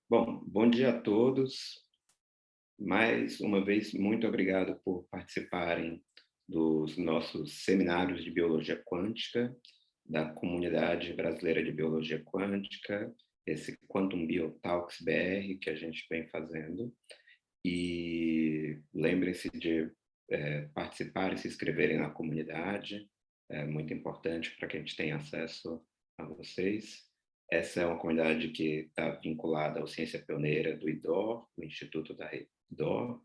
Bom, bom dia a todos. Mais uma vez, muito obrigado por participarem dos nossos seminários de biologia quântica, da comunidade brasileira de biologia quântica, esse Quantum Biotalks BR que a gente vem fazendo. E lembrem-se de participar e se inscreverem na comunidade, é muito importante para que a gente tenha acesso a vocês. Essa é uma comunidade que está vinculada ao Ciência Pioneira do IDOR, o Instituto da IDOR,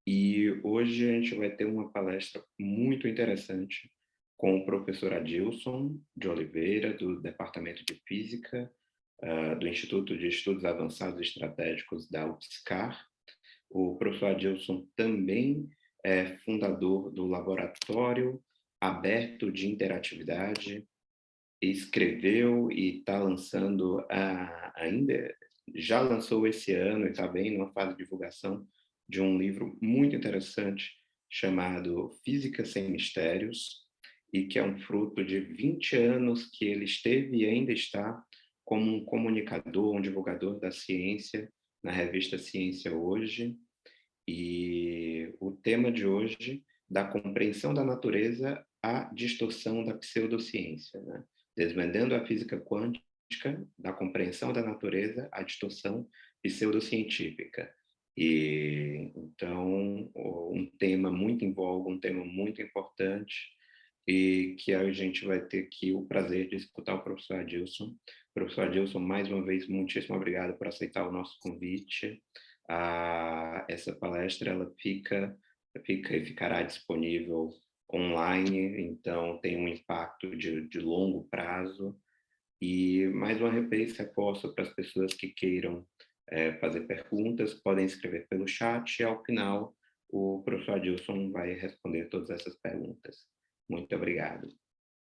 e hoje a gente vai ter uma palestra muito interessante com o professor Adilson de Oliveira, do Departamento de Física, do Instituto de Estudos Avançados e Estratégicos da UFSCar. O professor Adilson também é fundador do Laboratório Aberto de Interatividade, escreveu e está lançando ainda, já lançou esse ano e está bem numa fase de divulgação de um livro muito interessante chamado Física Sem Mistérios, e que é um fruto de 20 anos que ele esteve e ainda está como um comunicador, um divulgador da ciência na revista Ciência Hoje. E o tema de hoje, da compreensão da natureza à distorção da pseudociência, né? Desvendando a física quântica, da compreensão da natureza à distorção pseudocientífica. E então, um tema muito em voga, um tema muito importante, e que a gente vai ter aqui o prazer de escutar o professor Adilson. Professor Adilson, mais uma vez, muitíssimo obrigado por aceitar o nosso convite. Essa palestra ela ficará disponível online, então tem um impacto de longo prazo. E, mais uma vez, reforço para as pessoas que queiram fazer perguntas, podem escrever pelo chat, e ao final o professor Adilson vai responder todas essas perguntas. Muito obrigado.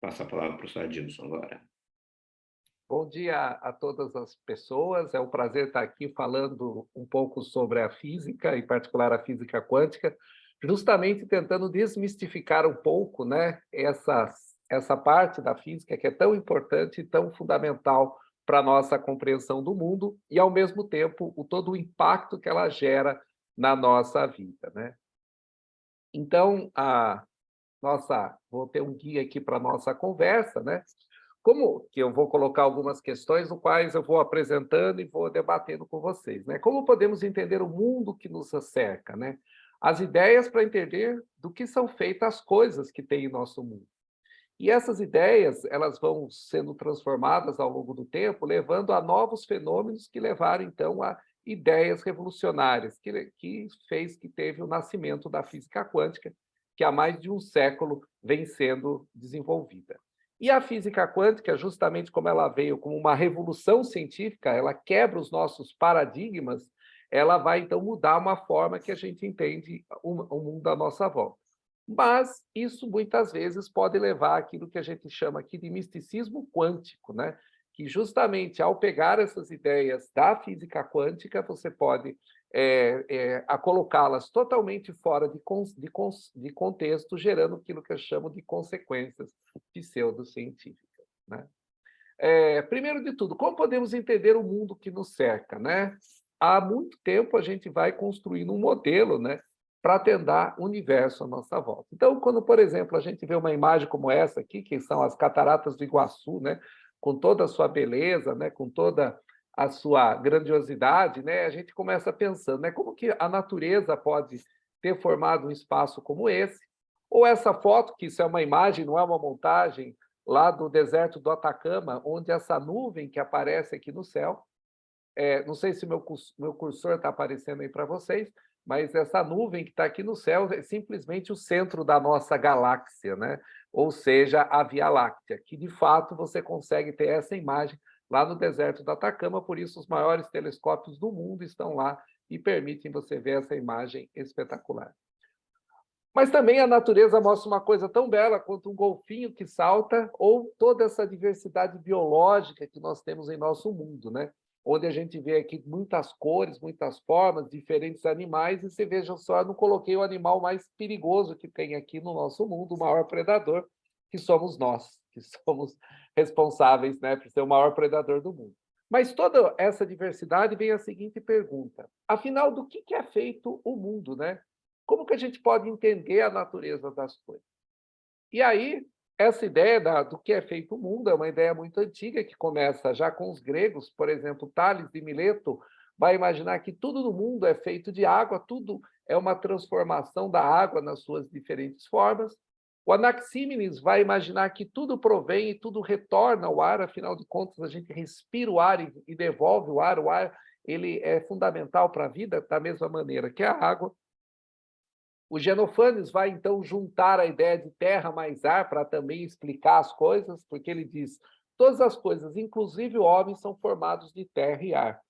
Passo a palavra para o professor Adilson agora. Bom dia a todas as pessoas. É um prazer estar aqui falando um pouco sobre a física, em particular a física quântica, justamente tentando desmistificar um pouco, né, essa parte da física que é tão importante e tão fundamental para a nossa compreensão do mundo e, ao mesmo tempo, todo o impacto que ela gera na nossa vida, né? Então, vou ter um guia aqui para a nossa conversa, né? Como que eu vou colocar algumas questões, no quais eu vou apresentando e vou debatendo com vocês, né? Como podemos entender o mundo que nos cerca, né? As ideias para entender do que são feitas as coisas que tem em nosso mundo. E essas ideias, elas vão sendo transformadas ao longo do tempo, levando a novos fenômenos que levaram, então, a ideias revolucionárias, que teve o nascimento da física quântica, que há mais de um século vem sendo desenvolvida. E a física quântica, justamente como ela veio como uma revolução científica, ela quebra os nossos paradigmas, ela vai, então, mudar uma forma que a gente entende o mundo à nossa volta. Mas isso, muitas vezes, pode levar àquilo que a gente chama aqui de misticismo quântico, né? Que, justamente, ao pegar essas ideias da física quântica, você pode colocá-las totalmente fora de contexto, gerando aquilo que eu chamo de consequências pseudocientíficas, né? Primeiro de tudo, como podemos entender o mundo que nos cerca, né? Há muito tempo a gente vai construindo um modelo, né, para atendar o universo à nossa volta. Então, quando, por exemplo, a gente vê uma imagem como essa aqui, que são as Cataratas do Iguaçu, né, com toda a sua beleza, né, com toda a sua grandiosidade, né, a gente começa pensando, né, como que a natureza pode ter formado um espaço como esse, ou essa foto, que isso é uma imagem, não é uma montagem, lá do deserto do Atacama, onde essa nuvem que aparece aqui no céu, não sei se meu cursor está aparecendo aí para vocês, mas essa nuvem que está aqui no céu é simplesmente o centro da nossa galáxia, né? Ou seja, a Via Láctea, que de fato você consegue ter essa imagem lá no deserto do Atacama, por isso os maiores telescópios do mundo estão lá e permitem você ver essa imagem espetacular. Mas também a natureza mostra uma coisa tão bela quanto um golfinho que salta, ou toda essa diversidade biológica que nós temos em nosso mundo, né? Onde a gente vê aqui muitas cores, muitas formas, diferentes animais, e você veja só, eu não coloquei o animal mais perigoso que tem aqui no nosso mundo, o maior predador, que somos nós, que somos responsáveis, né, por ser o maior predador do mundo. Mas toda essa diversidade vem a seguinte pergunta: afinal, do que é feito o mundo, né? Como que a gente pode entender a natureza das coisas? E aí, essa ideia do que é feito o mundo é uma ideia muito antiga, que começa já com os gregos. Por exemplo, Tales de Mileto vai imaginar que tudo no mundo é feito de água, tudo é uma transformação da água nas suas diferentes formas. O Anaxímenes vai imaginar que tudo provém e tudo retorna ao ar, afinal de contas, a gente respira o ar e devolve o ar ele é fundamental para a vida, da mesma maneira que a água. O Genofanes vai, então, juntar a ideia de terra mais ar para também explicar as coisas, porque ele diz: todas as coisas, inclusive o homem, são formados de terra e ar.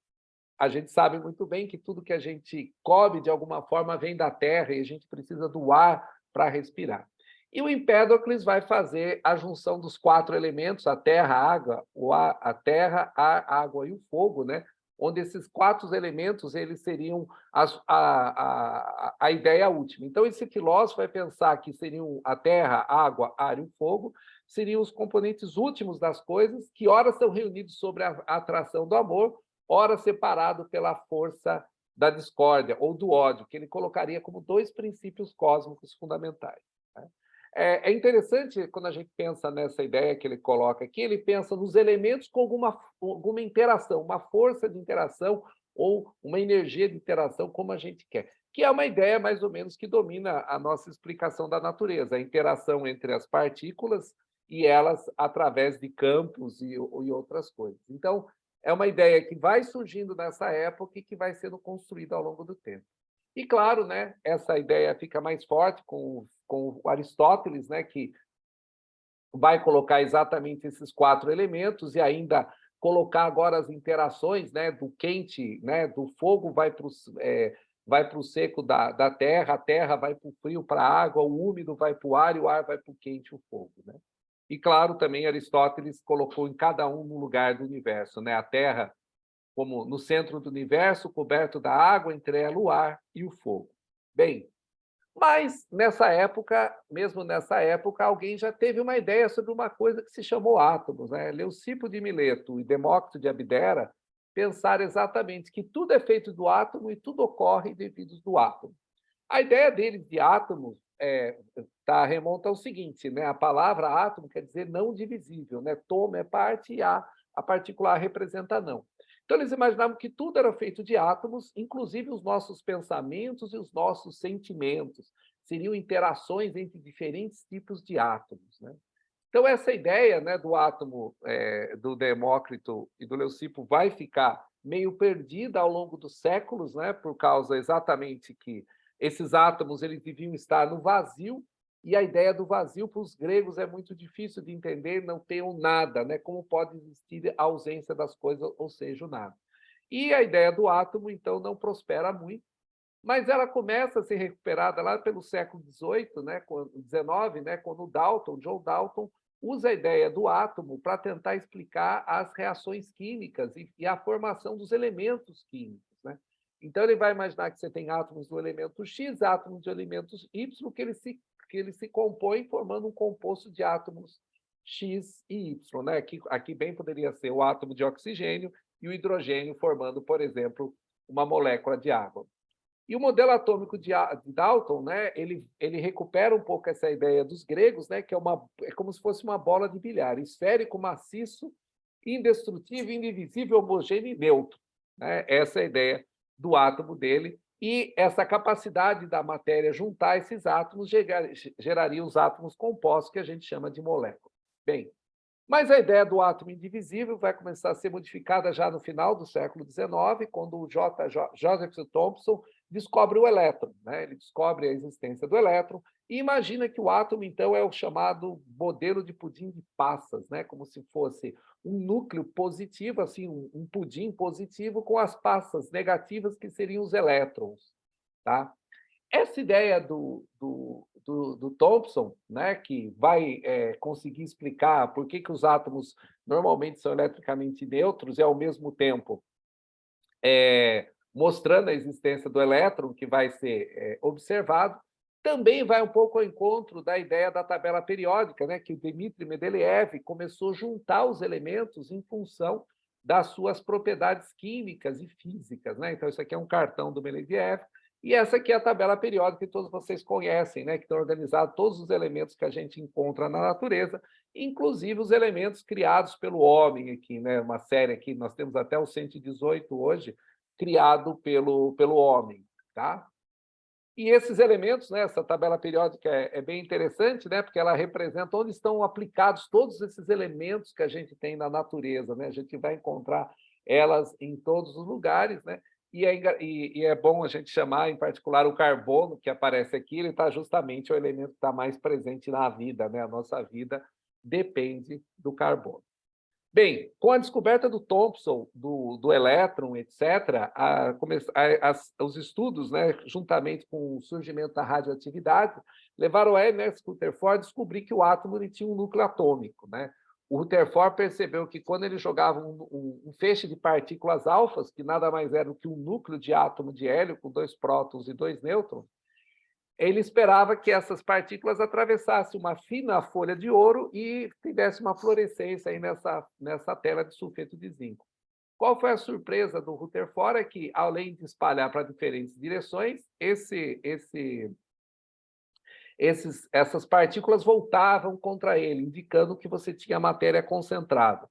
A gente sabe muito bem que tudo que a gente come, de alguma forma, vem da terra e a gente precisa do ar para respirar. E o Empédocles vai fazer a junção dos 4 elementos, a terra, a água, o ar, a terra, a água e o fogo, né? Onde esses 4 elementos eles seriam a ideia última. Então, esse filósofo vai pensar que seriam a terra, a água, ar e o fogo, seriam os componentes últimos das coisas, que ora são reunidos sobre a atração do amor, ora separado pela força da discórdia ou do ódio, que ele colocaria como 2 princípios cósmicos fundamentais. Né? É interessante quando a gente pensa nessa ideia que ele coloca aqui, ele pensa nos elementos com alguma interação, uma força de interação ou uma energia de interação, como a gente quer, que é uma ideia mais ou menos que domina a nossa explicação da natureza, a interação entre as partículas e elas através de campos e outras coisas. Então, é uma ideia que vai surgindo nessa época e que vai sendo construída ao longo do tempo. E, claro, né, essa ideia fica mais forte com o Aristóteles, né, que vai colocar exatamente esses 4 elementos e ainda colocar agora as interações, né, do quente, né, do fogo vai para o seco da terra, a terra vai para o frio, para a água, o úmido vai para o ar e o ar vai para o quente, o fogo. Né? E, claro, também Aristóteles colocou em cada um no lugar do universo, né? A Terra como no centro do universo, coberto da água, entre ela o ar e o fogo. Bem, mas nessa época, mesmo nessa época, alguém já teve uma ideia sobre uma coisa que se chamou átomos, né? Leucipo de Mileto e Demócrito de Abdera pensaram exatamente que tudo é feito do átomo e tudo ocorre devido do átomo. A ideia deles de átomos remonta ao seguinte, né? A palavra átomo quer dizer não divisível, né? Tomo é parte e a particular representa não. Então, eles imaginavam que tudo era feito de átomos, inclusive os nossos pensamentos e os nossos sentimentos. Seriam interações entre diferentes tipos de átomos. Né? Então, essa ideia, né, do átomo do Demócrito e do Leucipo vai ficar meio perdida ao longo dos séculos, né, por causa exatamente que esses átomos eles deviam estar no vazio, e a ideia do vazio para os gregos é muito difícil de entender, não tem o nada, né? Como pode existir a ausência das coisas, ou seja, o nada. E a ideia do átomo, então, não prospera muito, mas ela começa a ser recuperada lá pelo século XVIII, né, XIX, né, quando John Dalton, usa a ideia do átomo para tentar explicar as reações químicas e a formação dos elementos químicos. Né? Então, ele vai imaginar que você tem átomos do elemento X, átomos de elementos Y, que eles se compõem formando um composto de átomos X e Y. Né? Aqui bem poderia ser o átomo de oxigênio e o hidrogênio formando, por exemplo, uma molécula de água. E o modelo atômico de Dalton, né, ele recupera um pouco essa ideia dos gregos, né, que é como se fosse uma bola de bilhar, esférico, maciço, indestrutível, indivisível, homogêneo e neutro. Né? Essa é a ideia do átomo dele. E essa capacidade da matéria juntar esses átomos geraria os átomos compostos, que a gente chama de molécula. Bem, mas a ideia do átomo indivisível vai começar a ser modificada já no final do século XIX, quando o Joseph Thomson descobre o elétron. Né? Ele descobre a existência do elétron e imagina que o átomo, então, é o chamado modelo de pudim de passas, né? Como se fosse um núcleo positivo, assim, um pudim positivo com as passas negativas, que seriam os elétrons. Tá? Essa ideia do Thomson, né, que vai conseguir explicar por que os átomos normalmente são eletricamente neutros e, ao mesmo tempo, mostrando a existência do elétron, que vai ser observado, também vai um pouco ao encontro da ideia da tabela periódica, né, que o Dmitry Mendeleev começou a juntar os elementos em função das suas propriedades químicas e físicas, né? Então, isso aqui é um cartão do Mendeleev, e essa aqui é a tabela periódica que todos vocês conhecem, né? Que estão organizados todos os elementos que a gente encontra na natureza, inclusive os elementos criados pelo homem aqui, né? Uma série aqui, nós temos até o 118 hoje, criado pelo homem, tá? E esses elementos, né, essa tabela periódica é bem interessante, né, porque ela representa onde estão aplicados todos esses elementos que a gente tem na natureza. Né? A gente vai encontrar elas em todos os lugares, né? E é bom a gente chamar, em particular, o carbono, que aparece aqui, ele está justamente o elemento que está mais presente na vida. Né? A nossa vida depende do carbono. Bem, com a descoberta do Thomson, do elétron, etc., os estudos, né, juntamente com o surgimento da radioatividade, levaram a Ernest Rutherford a descobrir que o átomo ele tinha um núcleo atômico. Né? O Rutherford percebeu que quando ele jogava um feixe de partículas alfas, que nada mais era do que um núcleo de átomo de hélio com 2 prótons e 2 nêutrons, ele esperava que essas partículas atravessassem uma fina folha de ouro e tivesse uma fluorescência aí nessa tela de sulfeto de zinco. Qual foi a surpresa do Rutherford? É que, além de espalhar para diferentes direções, essas partículas voltavam contra ele, indicando que você tinha matéria concentrada,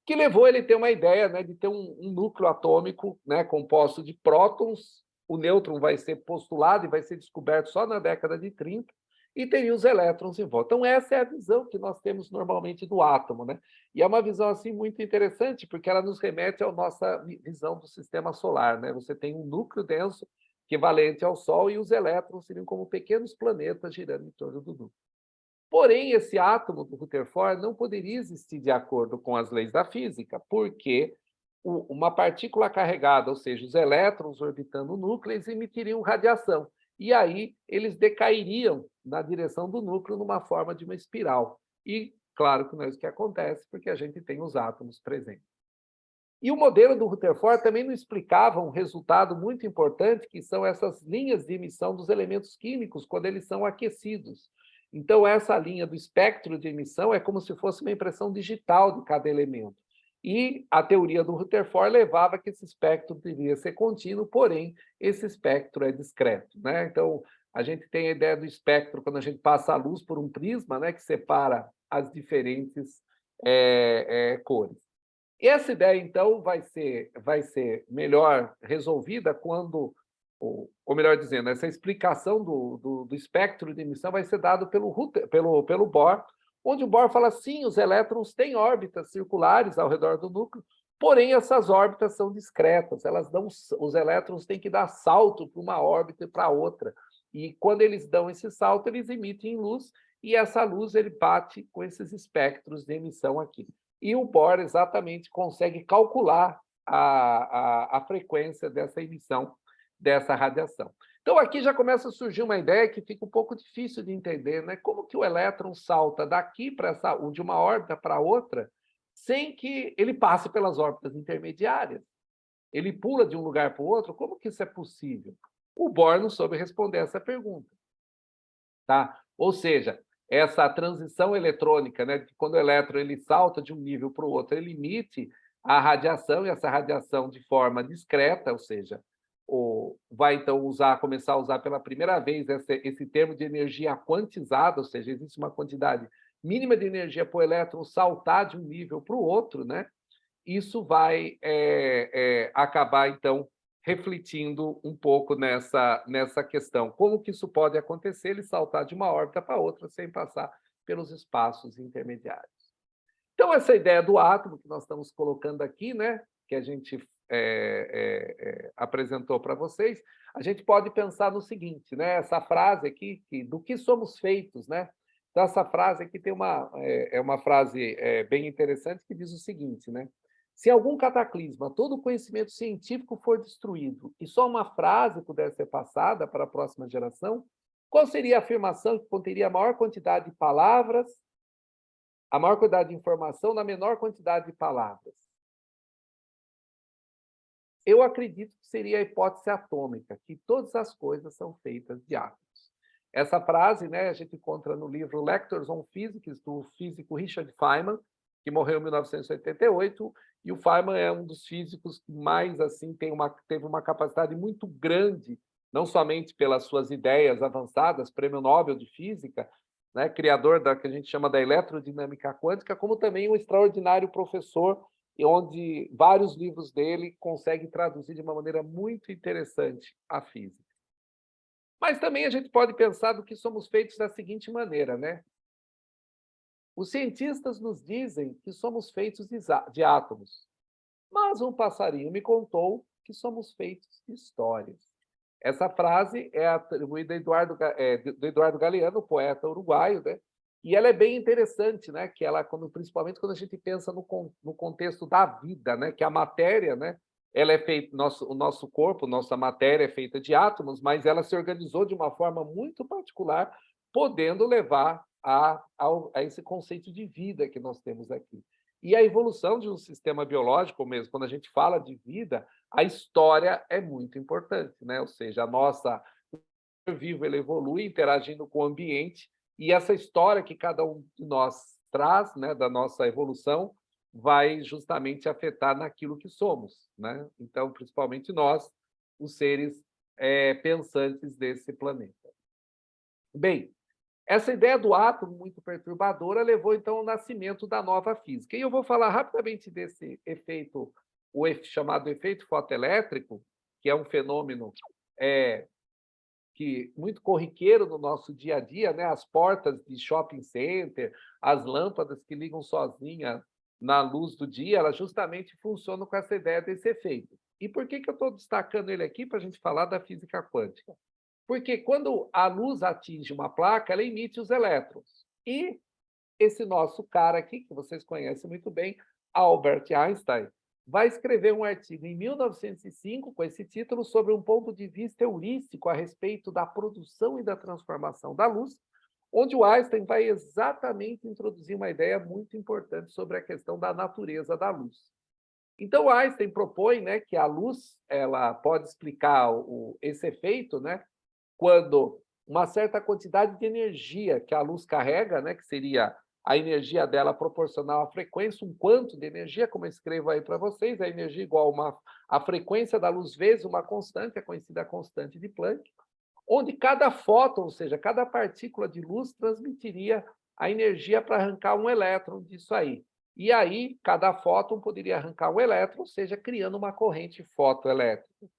que levou ele a ter uma ideia, né, de ter um núcleo atômico, né, composto de prótons. O nêutron vai ser postulado e vai ser descoberto só na década de 30, e teria os elétrons em volta. Então, essa é a visão que nós temos normalmente do átomo. Né? E é uma visão assim muito interessante, porque ela nos remete à nossa visão do sistema solar. Né? Você tem um núcleo denso equivalente ao Sol, e os elétrons seriam como pequenos planetas girando em torno do núcleo. Porém, esse átomo do Rutherford não poderia existir de acordo com as leis da física, porque uma partícula carregada, ou seja, os elétrons orbitando o núcleo, eles emitiriam radiação. E aí eles decairiam na direção do núcleo numa forma de uma espiral. E claro que não é isso que acontece, porque a gente tem os átomos presentes. E o modelo do Rutherford também não explicava um resultado muito importante, que são essas linhas de emissão dos elementos químicos quando eles são aquecidos. Então, essa linha do espectro de emissão é como se fosse uma impressão digital de cada elemento. E a teoria do Rutherford levava que esse espectro devia ser contínuo, porém, esse espectro é discreto. Né? Então, a gente tem a ideia do espectro quando a gente passa a luz por um prisma, né, que separa as diferentes cores. E essa ideia, então, vai ser melhor resolvida quando, ou melhor dizendo, essa explicação do espectro de emissão vai ser dado pelo Bohr, onde o Bohr fala assim: os elétrons têm órbitas circulares ao redor do núcleo, porém essas órbitas são discretas, os elétrons têm que dar salto para uma órbita e para outra. E quando eles dão esse salto, eles emitem luz, e essa luz ele bate com esses espectros de emissão aqui. E o Bohr exatamente consegue calcular a frequência dessa emissão, dessa radiação. Então, aqui já começa a surgir uma ideia que fica um pouco difícil de entender, né? Como que o elétron salta daqui de uma órbita para outra, sem que ele passe pelas órbitas intermediárias? Ele pula de um lugar para o outro? Como que isso é possível? O Bohr não soube responder essa pergunta. Tá? Ou seja, essa transição eletrônica, né, que quando o elétron ele salta de um nível para o outro, ele emite a radiação, e essa radiação de forma discreta, ou seja, vai então começar a usar pela primeira vez esse termo de energia quantizada, ou seja, existe uma quantidade mínima de energia para o elétron saltar de um nível para o outro. Né? Isso vai acabar, então, refletindo um pouco nessa questão. Como que isso pode acontecer, ele saltar de uma órbita para outra sem passar pelos espaços intermediários? Então, essa ideia do átomo que nós estamos colocando aqui, né, que a gente apresentou para vocês, a gente pode pensar no seguinte, né, essa frase aqui, do que somos feitos, né? Então, essa frase aqui tem uma frase bem interessante que diz o seguinte, né? Se algum cataclisma, todo o conhecimento científico for destruído e só uma frase puder ser passada para a próxima geração, qual seria a afirmação que conteria a maior quantidade de palavras, a maior quantidade de informação na menor quantidade de palavras? Eu acredito que seria a hipótese atômica, que todas as coisas são feitas de átomos. Essa frase, né, a gente encontra no livro Lectures on Physics, do físico Richard Feynman, que morreu em 1988, e o Feynman é um dos físicos que mais assim teve uma capacidade muito grande, não somente pelas suas ideias avançadas, prêmio Nobel de Física, né, criador da que a gente chama da eletrodinâmica quântica, como também um extraordinário professor, e onde vários livros dele conseguem traduzir de uma maneira muito interessante a física. Mas também a gente pode pensar do que somos feitos da seguinte maneira, né? Os cientistas nos dizem que somos feitos de átomos, mas um passarinho me contou que somos feitos de histórias. Essa frase é atribuída a do Eduardo Galeano, poeta uruguaio, né? E ela é bem interessante, né? Que ela, principalmente quando a gente pensa no contexto da vida, né? Que a matéria, né? Ela é feita, o nosso corpo, nossa matéria é feita de átomos, mas ela se organizou de uma forma muito particular, podendo levar a esse conceito de vida que nós temos aqui. E a evolução de um sistema biológico mesmo, quando a gente fala de vida, a história é muito importante, né? Ou seja, o ser vivo ele evolui interagindo com o ambiente, e essa história que cada um de nós traz, né, da nossa evolução, vai justamente afetar naquilo que somos, né? Então, principalmente nós, os seres pensantes desse planeta. Bem, essa ideia do átomo muito perturbadora levou, então, ao nascimento da nova física. E eu vou falar rapidamente desse efeito, chamado efeito fotoelétrico, que é um fenômeno muito corriqueiro no nosso dia a dia, né? As portas de shopping center, as lâmpadas que ligam sozinhas na luz do dia, elas justamente funcionam com essa ideia desse efeito. E por que eu estou destacando ele aqui para a gente falar da física quântica? Porque quando a luz atinge uma placa, ela emite os elétrons. E esse nosso cara aqui, que vocês conhecem muito bem, Albert Einstein, vai escrever um artigo em 1905 com esse título sobre um ponto de vista heurístico a respeito da produção e da transformação da luz, onde o Einstein vai exatamente introduzir uma ideia muito importante sobre a questão da natureza da luz. Então, Einstein propõe, né, que a luz ela pode explicar esse efeito, né, quando uma certa quantidade de energia que a luz carrega, né, que seria a energia dela proporcional à frequência, um quanto de energia, como eu escrevo aí para vocês, a energia igual a frequência da luz vezes uma constante, a conhecida constante de Planck, onde cada fóton, ou seja, cada partícula de luz transmitiria a energia para arrancar um elétron disso aí. E aí, cada fóton poderia arrancar um elétron, ou seja, criando uma corrente fotoelétrica.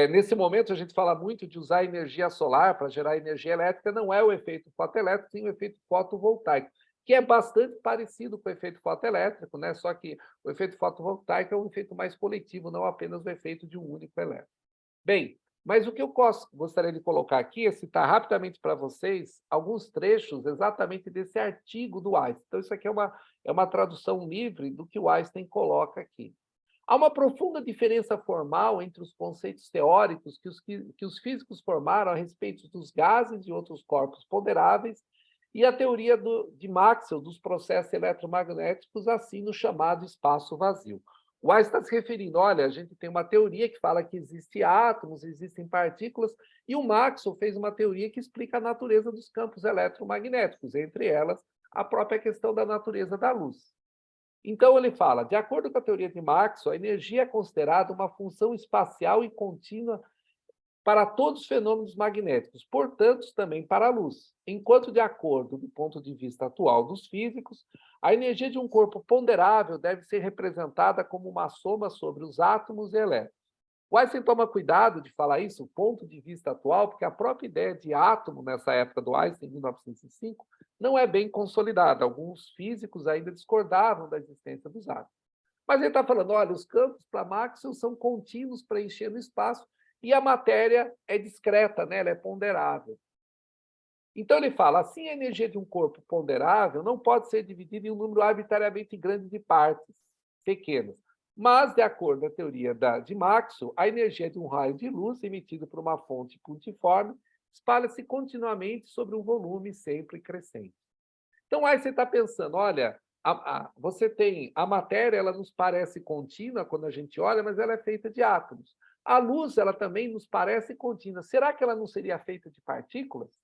Nesse momento, a gente fala muito de usar energia solar para gerar energia elétrica, não é o efeito fotoelétrico, sim o efeito fotovoltaico, que é bastante parecido com o efeito fotoelétrico, né? Só que o efeito fotovoltaico é um efeito mais coletivo, não apenas o efeito de um único elétron. Bem, mas o que eu gostaria de colocar aqui é citar rapidamente para vocês alguns trechos exatamente desse artigo do Einstein. Então, isso aqui é uma tradução livre do que o Einstein coloca aqui. Há uma profunda diferença formal entre os conceitos teóricos que os físicos formaram a respeito dos gases e outros corpos ponderáveis e a teoria de Maxwell dos processos eletromagnéticos, assim no chamado espaço vazio. O Einstein está se referindo, olha, a gente tem uma teoria que fala que existem átomos, existem partículas, e o Maxwell fez uma teoria que explica a natureza dos campos eletromagnéticos, entre elas a própria questão da natureza da luz. Então, ele fala, de acordo com a teoria de Maxwell, a energia é considerada uma função espacial e contínua para todos os fenômenos magnéticos, portanto, também para a luz. Enquanto, de acordo do ponto de vista atual dos físicos, a energia de um corpo ponderável deve ser representada como uma soma sobre os átomos e elétrons. O Einstein toma cuidado de falar isso, o ponto de vista atual, porque a própria ideia de átomo, nessa época do Einstein, em 1905, não é bem consolidada. Alguns físicos ainda discordavam da existência dos átomos. Mas ele está falando, olha, os campos para Maxwell são contínuos preenchendo o espaço e a matéria é discreta, né? Ela é ponderável. Então ele fala, assim a energia de um corpo ponderável não pode ser dividida em um número arbitrariamente grande de partes pequenas. Mas, de acordo com a teoria de Maxwell, a energia de um raio de luz emitido por uma fonte pontiforme espalha-se continuamente sobre um volume sempre crescente. Então, aí você está pensando, olha, você tem a matéria, ela nos parece contínua quando a gente olha, mas ela é feita de átomos. A luz, ela também nos parece contínua. Será que ela não seria feita de partículas?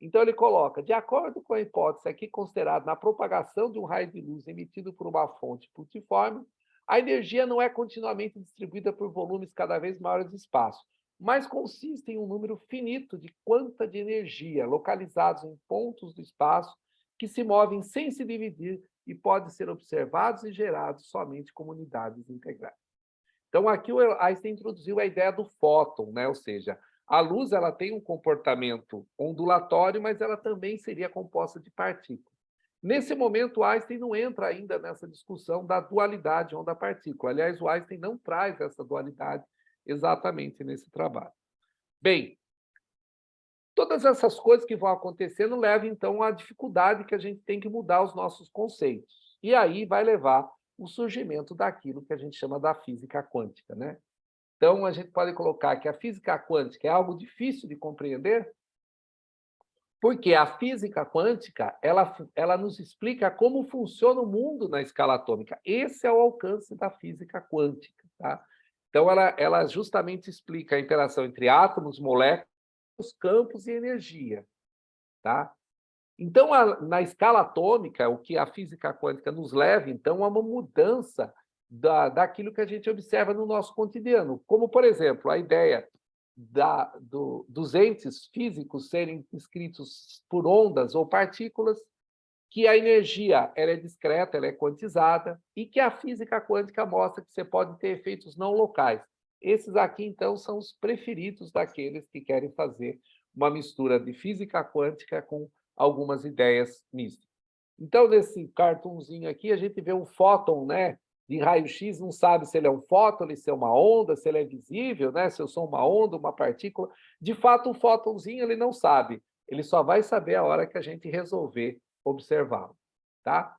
Então, ele coloca, de acordo com a hipótese aqui considerada na propagação de um raio de luz emitido por uma fonte pulsiforme, a energia não é continuamente distribuída por volumes cada vez maiores de espaço, mas consiste em um número finito de quanta de energia localizados em pontos do espaço que se movem sem se dividir e podem ser observados e gerados somente como unidades integrais. Então, aqui o Einstein introduziu a ideia do fóton, né? Ou seja, a luz ela tem um comportamento ondulatório, mas ela também seria composta de partículas. Nesse momento, Einstein não entra ainda nessa discussão da dualidade onda-partícula. Aliás, o Einstein não traz essa dualidade exatamente nesse trabalho. Bem, todas essas coisas que vão acontecendo levam, então, à dificuldade que a gente tem que mudar os nossos conceitos. E aí vai levar o surgimento daquilo que a gente chama da física quântica, né? Então, a gente pode colocar que a física quântica é algo difícil de compreender, porque a física quântica ela nos explica como funciona o mundo na escala atômica. Esse é o alcance da física quântica. Tá? Então, ela justamente explica a interação entre átomos, moléculas, campos e energia. Tá? Então, na escala atômica, o que a física quântica nos leva, então, a uma mudança daquilo que a gente observa no nosso cotidiano. Como, por exemplo, a ideia dos entes físicos serem descritos por ondas ou partículas, que a energia ela é discreta, ela é quantizada, e que a física quântica mostra que você pode ter efeitos não locais. Esses aqui, então, são os preferidos daqueles que querem fazer uma mistura de física quântica com algumas ideias místicas. Então, nesse cartunzinho aqui, a gente vê um fóton, né, de raio-x, não sabe se ele é um fóton, se é uma onda, se ele é visível, né, se eu sou uma onda, uma partícula. De fato, o fótonzinho ele não sabe. Ele só vai saber a hora que a gente resolver observá-lo. Tá?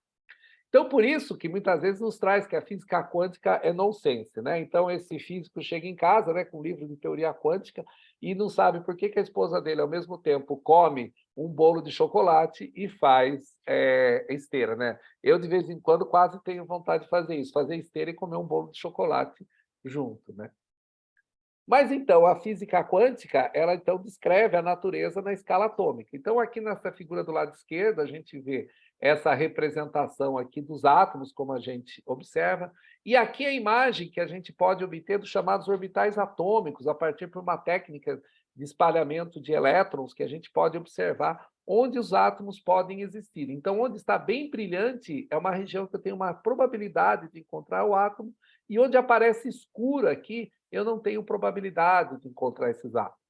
Então, por isso que muitas vezes nos traz que a física quântica é nonsense, né? Então, esse físico chega em casa, né, com um livro de teoria quântica e não sabe por que a esposa dele, ao mesmo tempo, come um bolo de chocolate e faz esteira, né? Eu, de vez em quando, quase tenho vontade de fazer isso, fazer esteira e comer um bolo de chocolate junto, né? Mas, então, a física quântica, ela, então, descreve a natureza na escala atômica. Então, aqui nessa figura do lado esquerdo, a gente vê essa representação aqui dos átomos, como a gente observa, e aqui a imagem que a gente pode obter dos chamados orbitais atômicos, a partir de uma técnica de espalhamento de elétrons, que a gente pode observar onde os átomos podem existir. Então, onde está bem brilhante, é uma região que eu tenho uma probabilidade de encontrar o átomo, e onde aparece escuro aqui, eu não tenho probabilidade de encontrar esses átomos.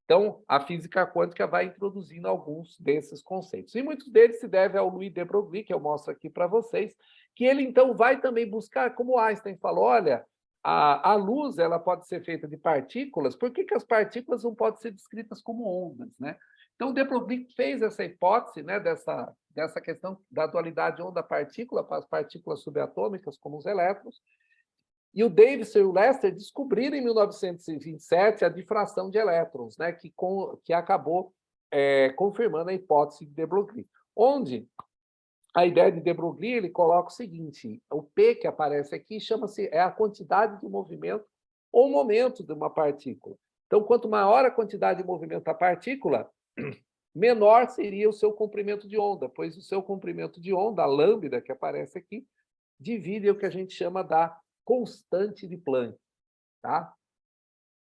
Então, a física quântica vai introduzindo alguns desses conceitos. E muitos deles se devem ao Louis de Broglie, que eu mostro aqui para vocês, que ele, então, vai também buscar, como Einstein falou, olha, a luz ela pode ser feita de partículas, por que as partículas não podem ser descritas como ondas, né? Então, de Broglie fez essa hipótese, né, dessa questão da dualidade onda-partícula para as partículas subatômicas, como os elétrons, e o Davis e o Lester descobriram em 1927 a difração de elétrons, né, que acabou confirmando a hipótese de de Broglie, onde a ideia de de Broglie ele coloca o seguinte: o P que aparece aqui chama-se a quantidade de movimento ou momento de uma partícula. Então, quanto maior a quantidade de movimento da partícula, menor seria o seu comprimento de onda, pois o seu comprimento de onda, a lambda que aparece aqui, divide o que a gente chama da constante de Planck, tá?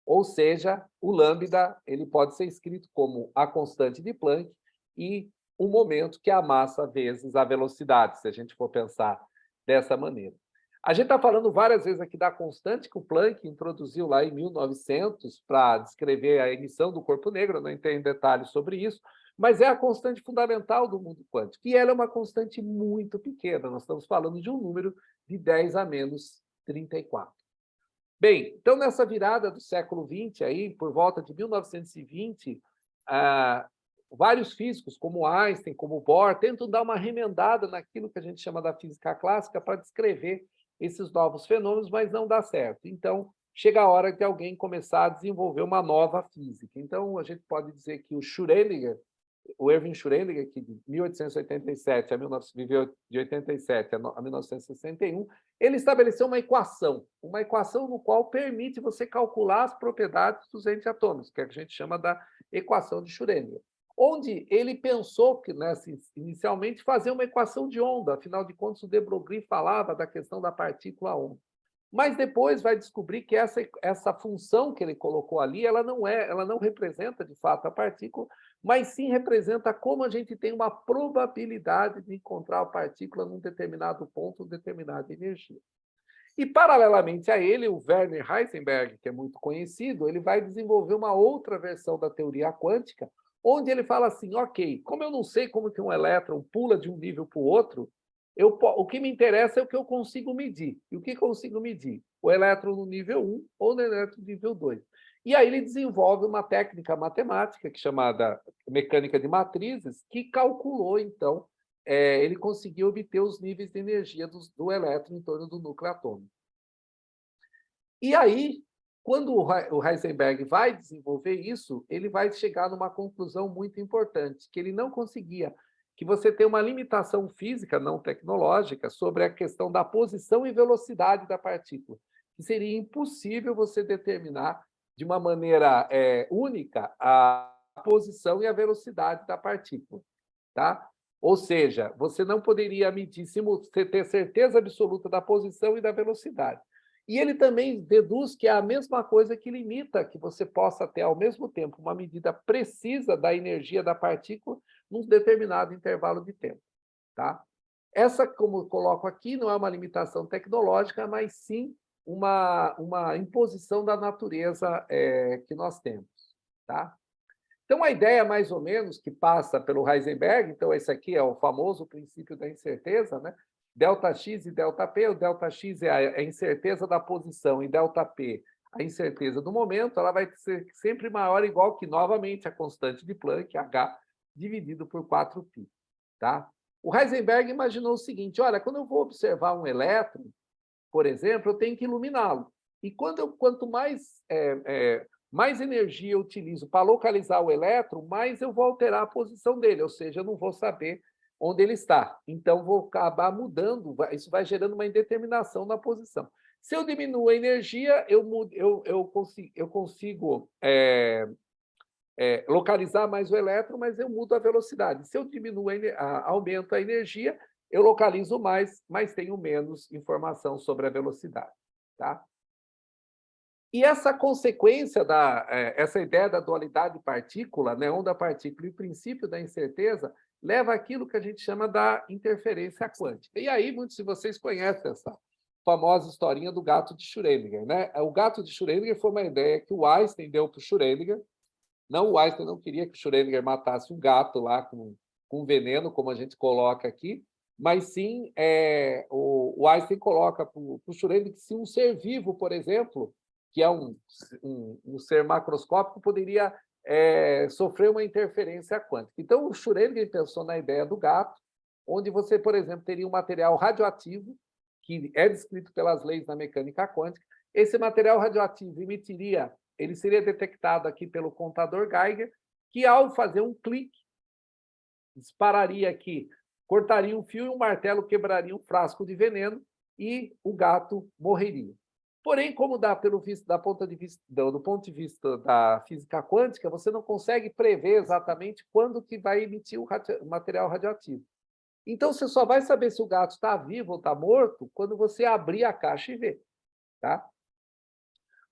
Ou seja, o lambda ele pode ser escrito como a constante de Planck e o momento que é a massa vezes a velocidade, se a gente for pensar dessa maneira. A gente está falando várias vezes aqui da constante que o Planck introduziu lá em 1900 para descrever a emissão do corpo negro, não entendo detalhes sobre isso, mas é a constante fundamental do mundo quântico, e ela é uma constante muito pequena, nós estamos falando de um número de 10 a menos 34. Bem, então nessa virada do século XX, aí, por volta de 1920, vários físicos, como Einstein, como Bohr, tentam dar uma remendada naquilo que a gente chama da física clássica para descrever esses novos fenômenos, mas não dá certo. Então, chega a hora de alguém começar a desenvolver uma nova física. Então, a gente pode dizer que o Schrödinger, o Erwin Schrödinger, que de 1887 a 19, viveu de 87 a 1961, ele estabeleceu uma equação no qual permite você calcular as propriedades dos entes atômicos, que a gente chama da equação de Schrödinger. onde ele pensou que, né, inicialmente, fazer uma equação de onda. Afinal de contas, o de Broglie falava da questão da partícula onda. Mas depois vai descobrir que essa função que ele colocou ali, ela não representa de fato a partícula, mas sim representa como a gente tem uma probabilidade de encontrar a partícula num determinado ponto, determinada energia. E, paralelamente a ele, o Werner Heisenberg, que é muito conhecido, ele vai desenvolver uma outra versão da teoria quântica, onde ele fala assim, ok, como eu não sei como que um elétron pula de um nível para o outro, o que me interessa é o que eu consigo medir. E o que consigo medir? O elétron no nível 1 ou no elétron no nível 2. E aí ele desenvolve uma técnica matemática que é chamada mecânica de matrizes, que calculou, então, ele conseguiu obter os níveis de energia do elétron em torno do núcleo atômico. E aí, quando o Heisenberg vai desenvolver isso, ele vai chegar numa conclusão muito importante, que ele não conseguia, que você tem uma limitação física, não tecnológica, sobre a questão da posição e velocidade da partícula, que seria impossível você determinar de uma maneira única a posição e a velocidade da partícula, tá? Ou seja, você não poderia medir, você ter certeza absoluta da posição e da velocidade. E ele também deduz que é a mesma coisa que limita que você possa ter, ao mesmo tempo, uma medida precisa da energia da partícula num determinado intervalo de tempo. Tá? Essa, como eu coloco aqui, não é uma limitação tecnológica, mas sim uma imposição da natureza que nós temos. Tá? Então, a ideia, mais ou menos, que passa pelo Heisenberg, então, esse aqui é o famoso princípio da incerteza, né? Delta X e delta P, o delta X é a incerteza da posição e delta P a incerteza do momento, ela vai ser sempre maior, igual que, novamente, a constante de Planck, H, dividido por 4π. Tá? O Heisenberg imaginou o seguinte, olha, quando eu vou observar um elétron, por exemplo, eu tenho que iluminá-lo. E quanto mais energia eu utilizo para localizar o elétron, mais eu vou alterar a posição dele, ou seja, eu não vou saber onde ele está. Então, vou acabar mudando, isso vai gerando uma indeterminação na posição. Se eu diminuo a energia, eu consigo localizar mais o elétron, mas eu mudo a velocidade. Se eu diminuo, aumento a energia, eu localizo mais, mas tenho menos informação sobre a velocidade. Tá? E essa consequência, essa ideia da dualidade partícula, né, onda-partícula, e o princípio da incerteza, leva àquilo que a gente chama da interferência quântica. E aí, muitos de vocês conhecem essa famosa historinha do gato de Schrödinger. Né? O gato de Schrödinger foi uma ideia que o Einstein deu para o Schrödinger. Não, o Einstein não queria que o Schrödinger matasse um gato lá com veneno, como a gente coloca aqui, mas sim o Einstein coloca para o Schrödinger que se um ser vivo, por exemplo, que é um ser macroscópico, poderia sofrer uma interferência quântica. Então, o Schrödinger pensou na ideia do gato, onde você, por exemplo, teria um material radioativo, que é descrito pelas leis da mecânica quântica. Esse material radioativo ele seria detectado aqui pelo contador Geiger, que, ao fazer um clique, dispararia aqui, cortaria um fio e um martelo quebraria um frasco de veneno e o gato morreria. Porém, como do ponto de vista da física quântica, você não consegue prever exatamente quando que vai emitir o material radioativo. Então, você só vai saber se o gato está vivo ou está morto quando você abrir a caixa e ver. Tá?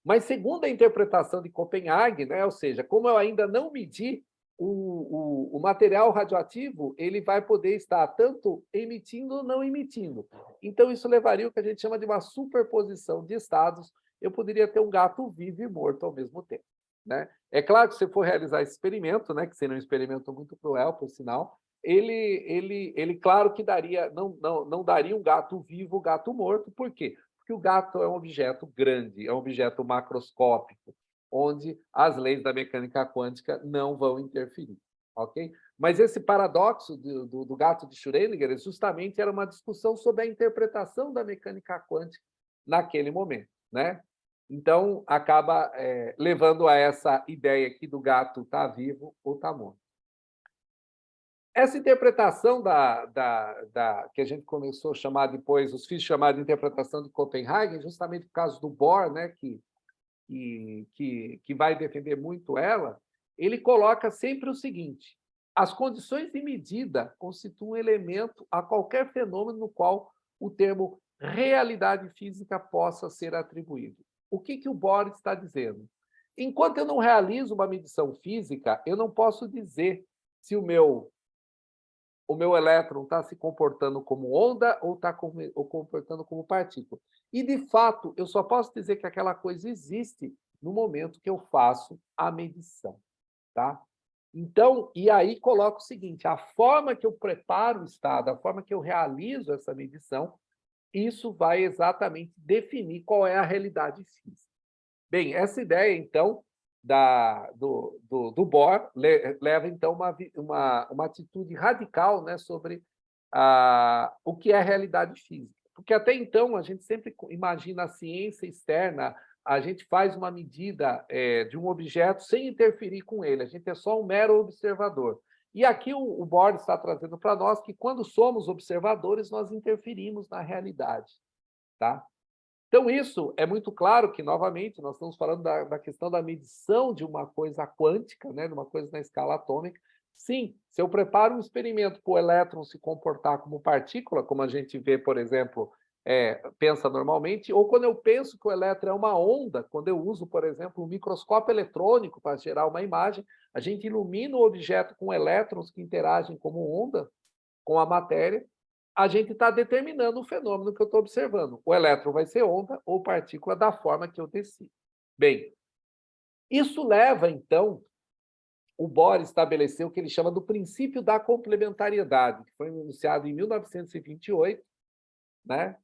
Mas, segundo a interpretação de Copenhague, né, ou seja, como eu ainda não medi, o material radioativo ele vai poder estar tanto emitindo ou não emitindo. Então, isso levaria o que a gente chama de uma superposição de estados. Eu poderia ter um gato vivo e morto ao mesmo tempo. Né? É claro que se for realizar esse experimento, né, que seria um experimento muito cruel, por sinal, ele claro que não daria um gato vivo, um gato morto. Por quê? Porque o gato é um objeto grande, é um objeto macroscópico, onde as leis da mecânica quântica não vão interferir. Ok? Mas esse paradoxo do gato de Schrödinger justamente era uma discussão sobre a interpretação da mecânica quântica naquele momento. Né? Então, acaba levando a essa ideia aqui do gato estar vivo ou estar morto. Essa interpretação que a gente começou a chamar depois, os físicos chamaram de interpretação de Copenhagen, justamente por causa do Bohr, né, que vai defender muito ela, ele coloca sempre o seguinte, As condições de medida constituem um elemento a qualquer fenômeno no qual o termo realidade física possa ser atribuído. O que o Bohr está dizendo? Enquanto eu não realizo uma medição física, eu não posso dizer se o meu elétron está se comportando como onda ou está comportando como partícula. E, de fato, eu só posso dizer que aquela coisa existe no momento que eu faço a medição. Tá? Então, e aí coloco o seguinte, a forma que eu preparo o estado, a forma que eu realizo essa medição, isso vai exatamente definir qual é a realidade física. Bem, essa ideia, então, do Bohr leva, então, uma atitude radical, né, sobre o que é a realidade física. Porque até então a gente sempre imagina a ciência externa, a gente faz uma medida de um objeto sem interferir com ele, a gente é só um mero observador. E aqui o Bohr está trazendo para nós que, quando somos observadores, nós interferimos na realidade. Tá? Então, isso é muito claro que, novamente, nós estamos falando da questão da medição de uma coisa quântica, né, de uma coisa na escala atômica. Sim, se eu preparo um experimento para o elétron se comportar como partícula, como a gente vê, por exemplo, pensa normalmente, ou quando eu penso que o elétron é uma onda, quando eu uso, por exemplo, um microscópio eletrônico para gerar uma imagem, a gente ilumina o objeto com elétrons que interagem como onda com a matéria, a gente está determinando o fenômeno que eu estou observando. O elétron vai ser onda ou partícula da forma que eu decido. Bem, isso leva, então, o Bohr estabeleceu o que ele chama do princípio da complementariedade, que foi enunciado em 1928, né,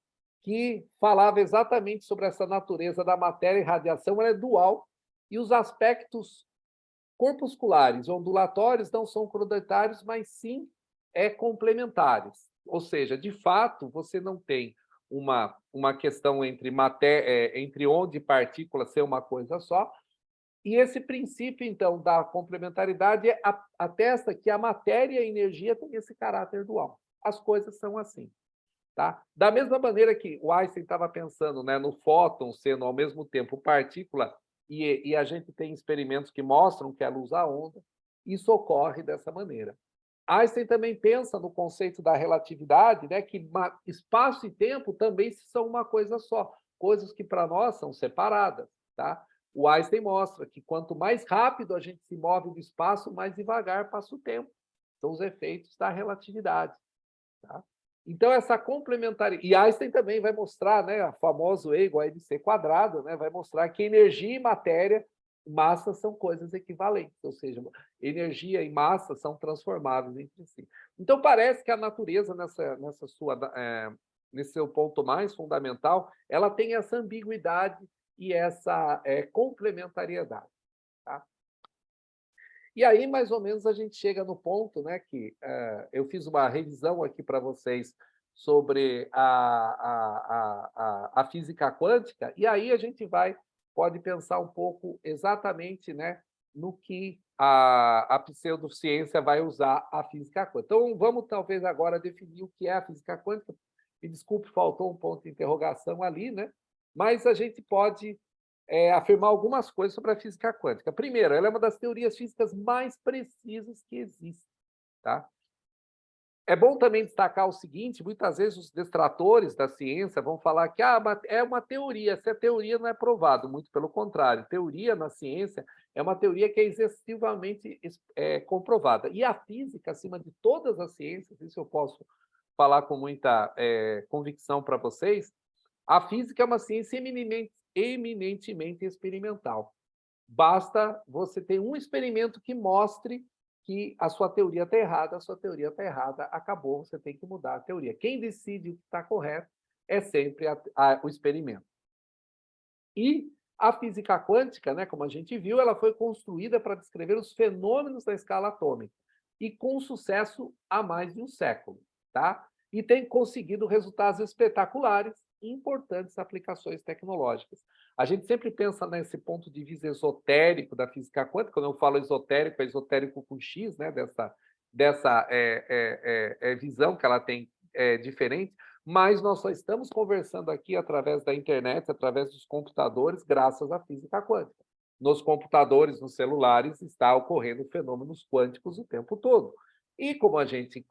que falava exatamente sobre essa natureza da matéria e radiação, ela é dual, e os aspectos corpusculares ondulatórios não são cronometários, mas sim complementares. Ou seja, de fato, você não tem uma questão entre onda e partícula ser uma coisa só, e esse princípio, então, da complementaridade atesta que a matéria e a energia têm esse caráter dual. As coisas são assim. Tá? Da mesma maneira que o Einstein estava pensando, né, no fóton sendo ao mesmo tempo partícula, e a gente tem experimentos que mostram que a luz a onda, isso ocorre dessa maneira. Einstein também pensa no conceito da relatividade, né, que espaço e tempo também são uma coisa só, coisas que para nós são separadas. Tá? O Einstein mostra que quanto mais rápido a gente se move do espaço, mais devagar passa o tempo. São os efeitos da relatividade. Tá? Então, essa complementaridade... E Einstein também vai mostrar, né, o famoso E igual a mc quadrado, né, vai mostrar que energia e matéria, massa, são coisas equivalentes, ou seja, energia e massa são transformáveis entre si. Então, parece que a natureza, nesse seu ponto mais fundamental, ela tem essa ambiguidade e essa complementariedade. Tá? E aí, mais ou menos, a gente chega no ponto, né, que eu fiz uma revisão aqui para vocês sobre a física quântica, e aí a gente pode pensar um pouco exatamente, né, no que a pseudociência vai usar a física quântica. Então, vamos talvez agora definir o que é a física quântica. Me desculpe, faltou um ponto de interrogação ali, né? Mas a gente pode afirmar algumas coisas sobre a física quântica. Primeiro, ela é uma das teorias físicas mais precisas que existem. Tá? É bom também destacar o seguinte, muitas vezes os detratores da ciência vão falar que é uma teoria, essa teoria não é provada, muito pelo contrário. Teoria na ciência é uma teoria que é exaustivamente comprovada. E a física, acima de todas as ciências, isso eu posso falar com muita convicção para vocês, a física é uma ciência eminentemente experimental. Basta você ter um experimento que mostre que a sua teoria está errada, a sua teoria está errada, acabou, você tem que mudar a teoria. Quem decide o que está correto é sempre o experimento. E a física quântica, né, como a gente viu, ela foi construída para descrever os fenômenos da escala atômica, e com sucesso há mais de um século. Tá? E tem conseguido resultados espetaculares e importantes aplicações tecnológicas. A gente sempre pensa nesse ponto de vista esotérico da física quântica. Quando eu falo esotérico, é esotérico com X, né, dessa visão que ela tem diferente, mas nós só estamos conversando aqui através da internet, através dos computadores, graças à física quântica. nos computadores, nos celulares, está ocorrendo fenômenos quânticos o tempo todo. E como a gente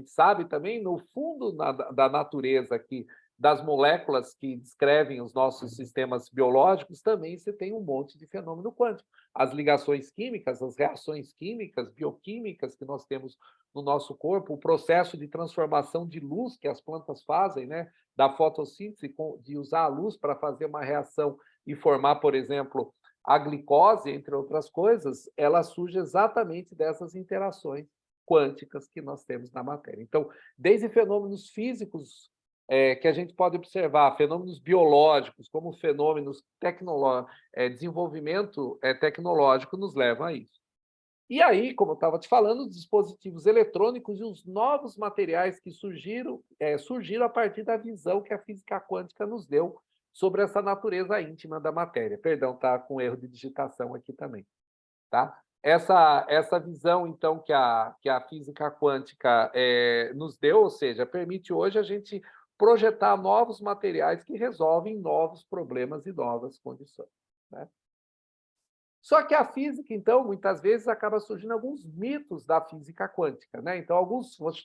sabe também, no fundo da natureza aqui, das moléculas que descrevem os nossos sistemas biológicos, também você tem um monte de fenômeno quântico. As ligações químicas, as reações químicas, bioquímicas que nós temos no nosso corpo, o processo de transformação de luz que as plantas fazem, né, da fotossíntese, de usar a luz para fazer uma reação e formar, por exemplo, a glicose, entre outras coisas, ela surge exatamente dessas interações quânticas que nós temos na matéria. Então, desde fenômenos físicos que a gente pode observar, fenômenos biológicos, como fenômenos tecnológicos, desenvolvimento tecnológico nos leva a isso. E aí, como eu estava te falando, os dispositivos eletrônicos e os novos materiais que surgiram a partir da visão que a física quântica nos deu sobre essa natureza íntima da matéria. Perdão, tá com erro de digitação aqui também, tá? Essa visão, então, que a física quântica nos deu, ou seja, permite hoje a gente projetar novos materiais que resolvem novos problemas e novas condições, né? Só que a física, então, muitas vezes acaba surgindo alguns mitos da física quântica, né? Então,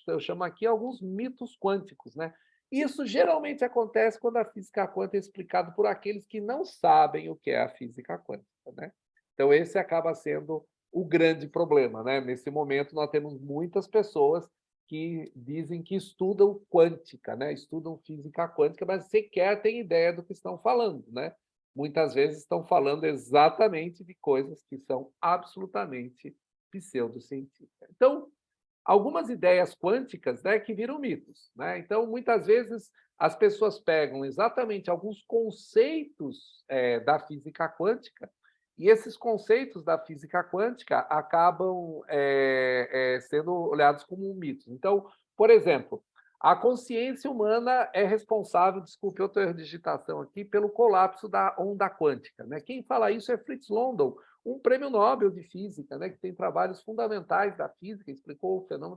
eu chamo aqui alguns mitos quânticos, né? Isso geralmente acontece quando a física quântica é explicada por aqueles que não sabem o que é a física quântica, né? Então, esse acaba sendo o grande problema, né? Nesse momento, nós temos muitas pessoas que dizem que estudam quântica, né? Estudam física quântica, mas sequer têm ideia do que estão falando, né? Muitas vezes estão falando exatamente de coisas que são absolutamente pseudocientíficas. Então, algumas ideias quânticas, né, que viram mitos, né? Então, muitas vezes, as pessoas pegam exatamente alguns conceitos da física quântica e esses conceitos da física quântica acabam sendo olhados como mitos. Então, por exemplo, a consciência humana é responsável, desculpe, eu estou erro de digitação aqui, pelo colapso da onda quântica, né? Quem fala isso é Fritz London, um prêmio Nobel de Física, né, que tem trabalhos fundamentais da física, explicou o fenômeno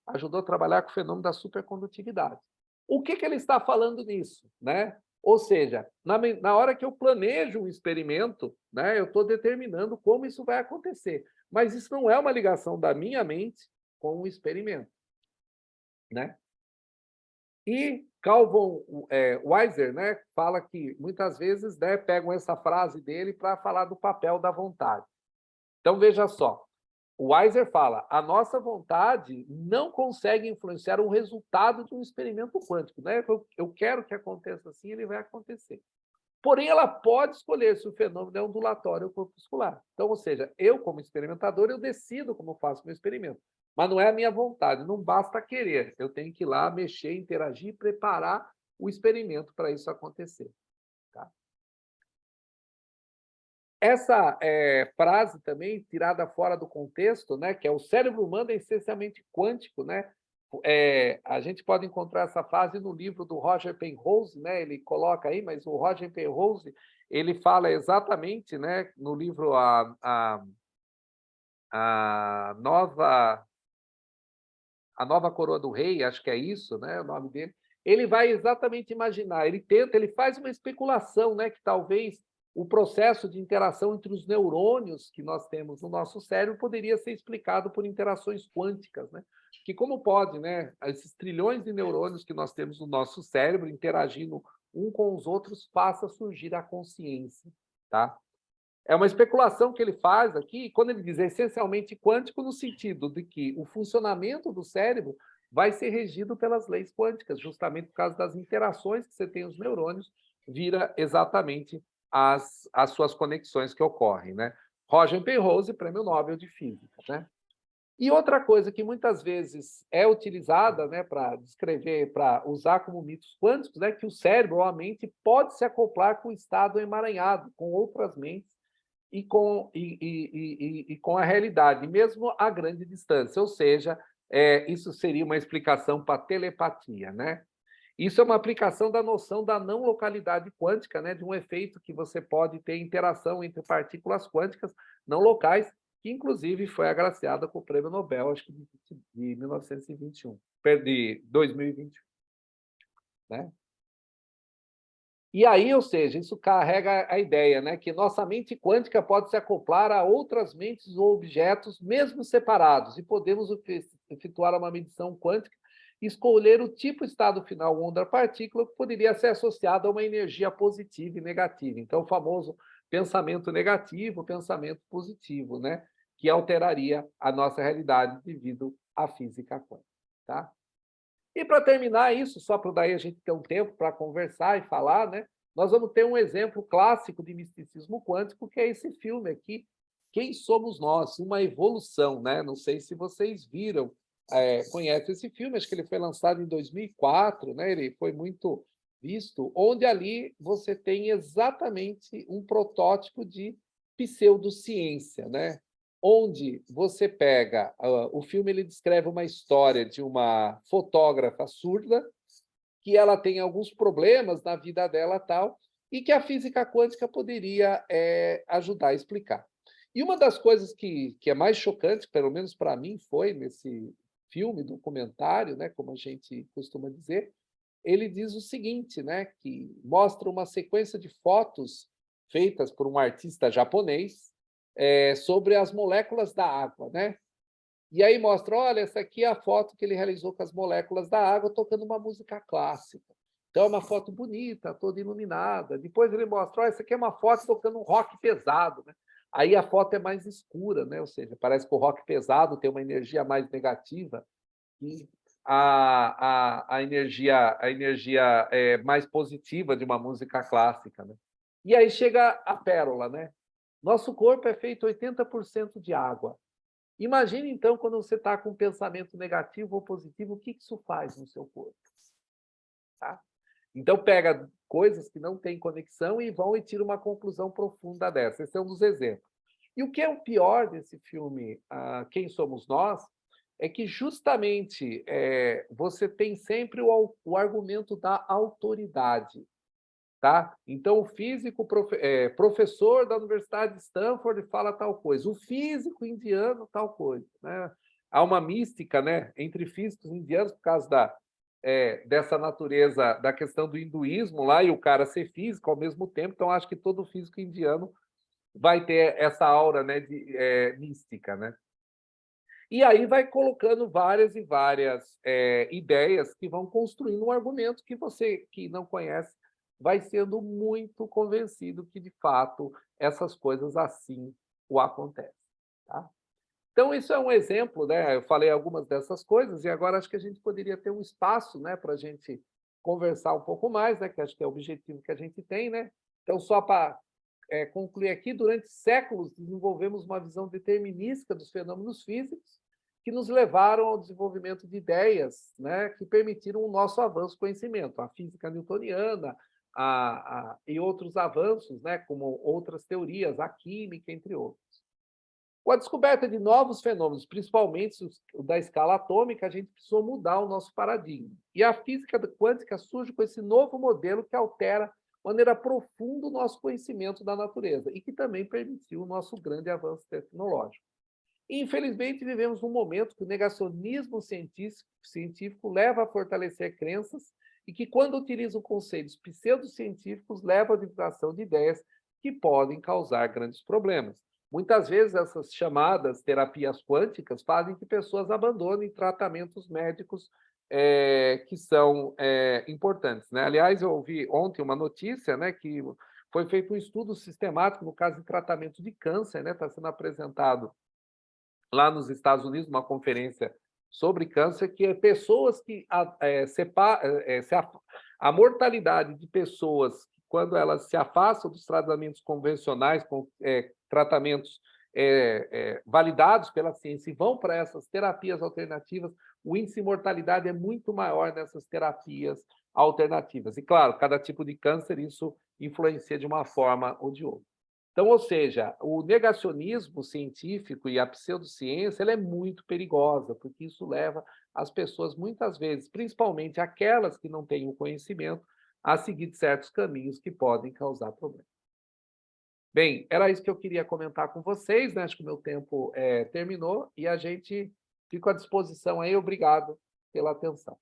ajudou a trabalhar com o fenômeno da supercondutividade. O que ele está falando nisso, né? Ou seja, na hora que eu planejo um experimento, né, eu estou determinando como isso vai acontecer. Mas isso não é uma ligação da minha mente com o experimento, né? E Carl von Weiser, né, fala que muitas vezes, né, pegam essa frase dele para falar do papel da vontade. Então, veja só, o Weiser fala, a nossa vontade não consegue influenciar o resultado de um experimento quântico, né? Eu quero que aconteça assim, ele vai acontecer. Porém, ela pode escolher se o fenômeno é ondulatório ou corpuscular. Então, ou seja, eu, como experimentador, eu decido como eu faço meu experimento. Mas não é a minha vontade, não basta querer. Eu tenho que ir lá, mexer, interagir, preparar o experimento para isso acontecer. Tá? Essa frase também, tirada fora do contexto, né, que é o cérebro humano é essencialmente quântico, né? A gente pode encontrar essa frase no livro do Roger Penrose, né? Ele coloca aí, mas o Roger Penrose ele fala exatamente, né, no livro a nova Coroa do Rei, acho que é isso, né, o nome dele. Ele vai exatamente imaginar, ele faz uma especulação, né, que talvez o processo de interação entre os neurônios que nós temos no nosso cérebro poderia ser explicado por interações quânticas, né? Que como pode, né, esses trilhões de neurônios que nós temos no nosso cérebro interagindo um com os outros, faça surgir a consciência, tá? É uma especulação que ele faz aqui, quando ele diz essencialmente quântico, no sentido de que o funcionamento do cérebro vai ser regido pelas leis quânticas, justamente por causa das interações que você tem os neurônios, vira exatamente as suas conexões que ocorrem, né? Roger Penrose, Prêmio Nobel de Física, né? E outra coisa que muitas vezes é utilizada, né, para descrever, para usar como mitos quânticos, é que o cérebro ou a mente pode se acoplar com o estado emaranhado, com outras mentes, e com a realidade, mesmo a grande distância. Ou seja, isso seria uma explicação para a telepatia, né? Isso é uma aplicação da noção da não localidade quântica, né? De um efeito que você pode ter interação entre partículas quânticas não locais, que inclusive foi agraciada com o Prêmio Nobel, acho que de 1921, de 2021, né? E aí, ou seja, isso carrega a ideia, né, que nossa mente quântica pode se acoplar a outras mentes ou objetos, mesmo separados, e podemos efetuar uma medição quântica e escolher o tipo estado final onda-partícula que poderia ser associado a uma energia positiva e negativa. Então, o famoso pensamento negativo, pensamento positivo, né, que alteraria a nossa realidade devido à física quântica, tá? E para terminar isso, só para daí a gente ter um tempo para conversar e falar, né? Nós vamos ter um exemplo clássico de misticismo quântico, que é esse filme aqui, Quem Somos Nós? Uma Evolução, né? Não sei se vocês viram, conhecem esse filme, acho que ele foi lançado em 2004, né? Ele foi muito visto, onde ali você tem exatamente um protótipo de pseudociência, né? Onde você pega, o filme ele descreve uma história de uma fotógrafa surda, que ela tem alguns problemas na vida dela tal, e que a física quântica poderia ajudar a explicar. E uma das coisas que é mais chocante, pelo menos para mim, foi nesse filme, documentário, né, como a gente costuma dizer, ele diz o seguinte, né, que mostra uma sequência de fotos feitas por um artista japonês, sobre as moléculas da água, né? E aí mostra, olha, essa aqui é a foto que ele realizou com as moléculas da água tocando uma música clássica. Então é uma foto bonita, toda iluminada. Depois ele mostra, olha, essa aqui é uma foto tocando um rock pesado, né? Aí a foto é mais escura, né? Ou seja, parece que o rock pesado tem uma energia mais negativa e a energia mais positiva de uma música clássica, né? E aí chega a pérola, né? Nosso corpo é feito 80% de água. Imagine, então, quando você está com um pensamento negativo ou positivo, o que isso faz no seu corpo? Tá? Então, pega coisas que não têm conexão e vão e tira uma conclusão profunda dessa. Esse é um dos exemplos. E o que é o pior desse filme, Quem Somos Nós, é que justamente você tem sempre o argumento da autoridade. Tá? Então, o físico, professor da Universidade de Stanford fala tal coisa, o físico indiano tal coisa. Né? Há uma mística, né, entre físicos indianos por causa dessa natureza, da questão do hinduísmo lá, e o cara ser físico ao mesmo tempo, então acho que todo físico indiano vai ter essa aura, né, mística. Né? E aí vai colocando várias e várias ideias que vão construindo um argumento que você que não conhece vai sendo muito convencido que, de fato, essas coisas assim o acontecem. Tá? Então, isso é um exemplo, né? Eu falei algumas dessas coisas, e agora acho que a gente poderia ter um espaço, né, para a gente conversar um pouco mais, né, que acho que é o objetivo que a gente tem. Né? Então, só para concluir aqui, durante séculos desenvolvemos uma visão determinística dos fenômenos físicos que nos levaram ao desenvolvimento de ideias, né, que permitiram o nosso avanço do conhecimento, a física newtoniana e outros avanços, né, como outras teorias, a química, entre outros. Com a descoberta de novos fenômenos, principalmente o da escala atômica, a gente precisou mudar o nosso paradigma. E a física quântica surge com esse novo modelo que altera de maneira profunda o nosso conhecimento da natureza e que também permitiu o nosso grande avanço tecnológico. E, infelizmente, vivemos um momento que o negacionismo científico leva a fortalecer crenças e que, quando utiliza conceitos pseudocientíficos, leva à divulgação de ideias que podem causar grandes problemas. Muitas vezes, essas chamadas terapias quânticas fazem que pessoas abandonem tratamentos médicos que são importantes. Né? Aliás, eu ouvi ontem uma notícia, né, que foi feito um estudo sistemático no caso de tratamento de câncer, né, está sendo apresentado lá nos Estados Unidos, uma conferência sobre câncer, que é pessoas que a mortalidade de pessoas quando elas se afastam dos tratamentos convencionais, com tratamentos validados pela ciência e vão para essas terapias alternativas, o índice de mortalidade é muito maior nessas terapias alternativas. E, claro, cada tipo de câncer, isso influencia de uma forma ou de outra. Então, ou seja, o negacionismo científico e a pseudociência ela é muito perigosa, porque isso leva as pessoas, muitas vezes, principalmente aquelas que não têm o conhecimento, a seguir certos caminhos que podem causar problemas. Bem, era isso que eu queria comentar com vocês, né? Acho que o meu tempo terminou e a gente fica à disposição aí. Obrigado pela atenção.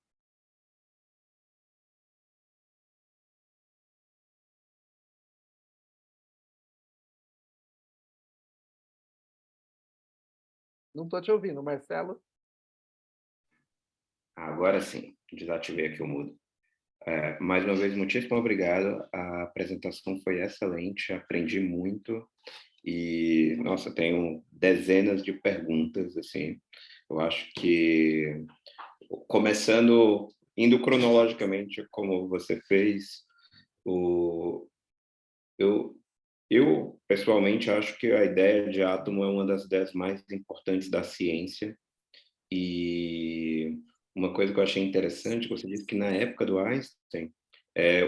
Não estou te ouvindo, Marcelo. Agora sim, desativei aqui o mudo. Mais uma vez, muitíssimo obrigado. A apresentação foi excelente, aprendi muito e, nossa, tenho dezenas de perguntas, assim. Eu acho que, começando, indo cronologicamente, como você fez, o, eu, eu, pessoalmente, acho que a ideia de átomo é uma das ideias mais importantes da ciência. E uma coisa que eu achei interessante, você disse que na época do Einstein,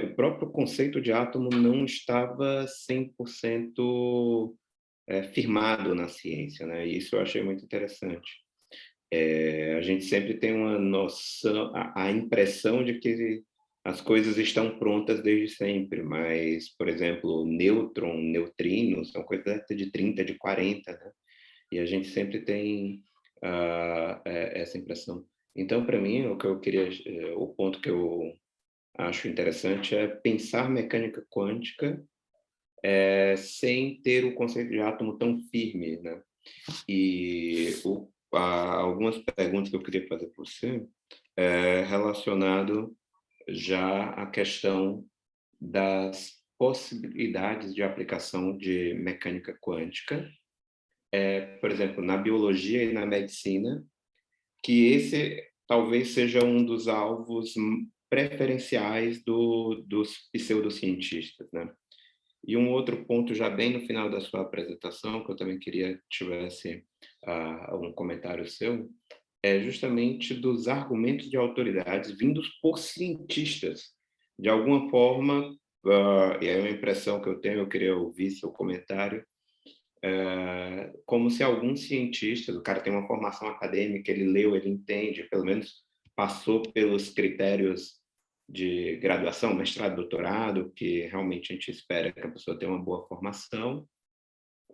o próprio conceito de átomo não estava 100% firmado na ciência, né? E isso eu achei muito interessante. A gente sempre tem uma noção, a impressão de que as coisas estão prontas desde sempre, mas, por exemplo, nêutron, neutrino, são coisas de 30, de 40, né? E a gente sempre tem essa impressão. Então, para mim, o que eu queria, o ponto que eu acho interessante é pensar mecânica quântica sem ter o conceito de átomo tão firme, né? E algumas perguntas que eu queria fazer para você relacionado já à questão das possibilidades de aplicação de mecânica quântica, por exemplo, na biologia e na medicina, que esse talvez seja um dos alvos preferenciais dos pseudocientistas, né? E um outro ponto, já bem no final da sua apresentação, que eu também queria que tivesse um comentário seu, é justamente dos argumentos de autoridades vindos por cientistas. De alguma forma, e é uma impressão que eu tenho, eu queria ouvir seu comentário, como se alguns cientistas, o cara tem uma formação acadêmica, ele leu, ele entende, pelo menos passou pelos critérios de graduação, mestrado, doutorado, que realmente a gente espera que a pessoa tenha uma boa formação,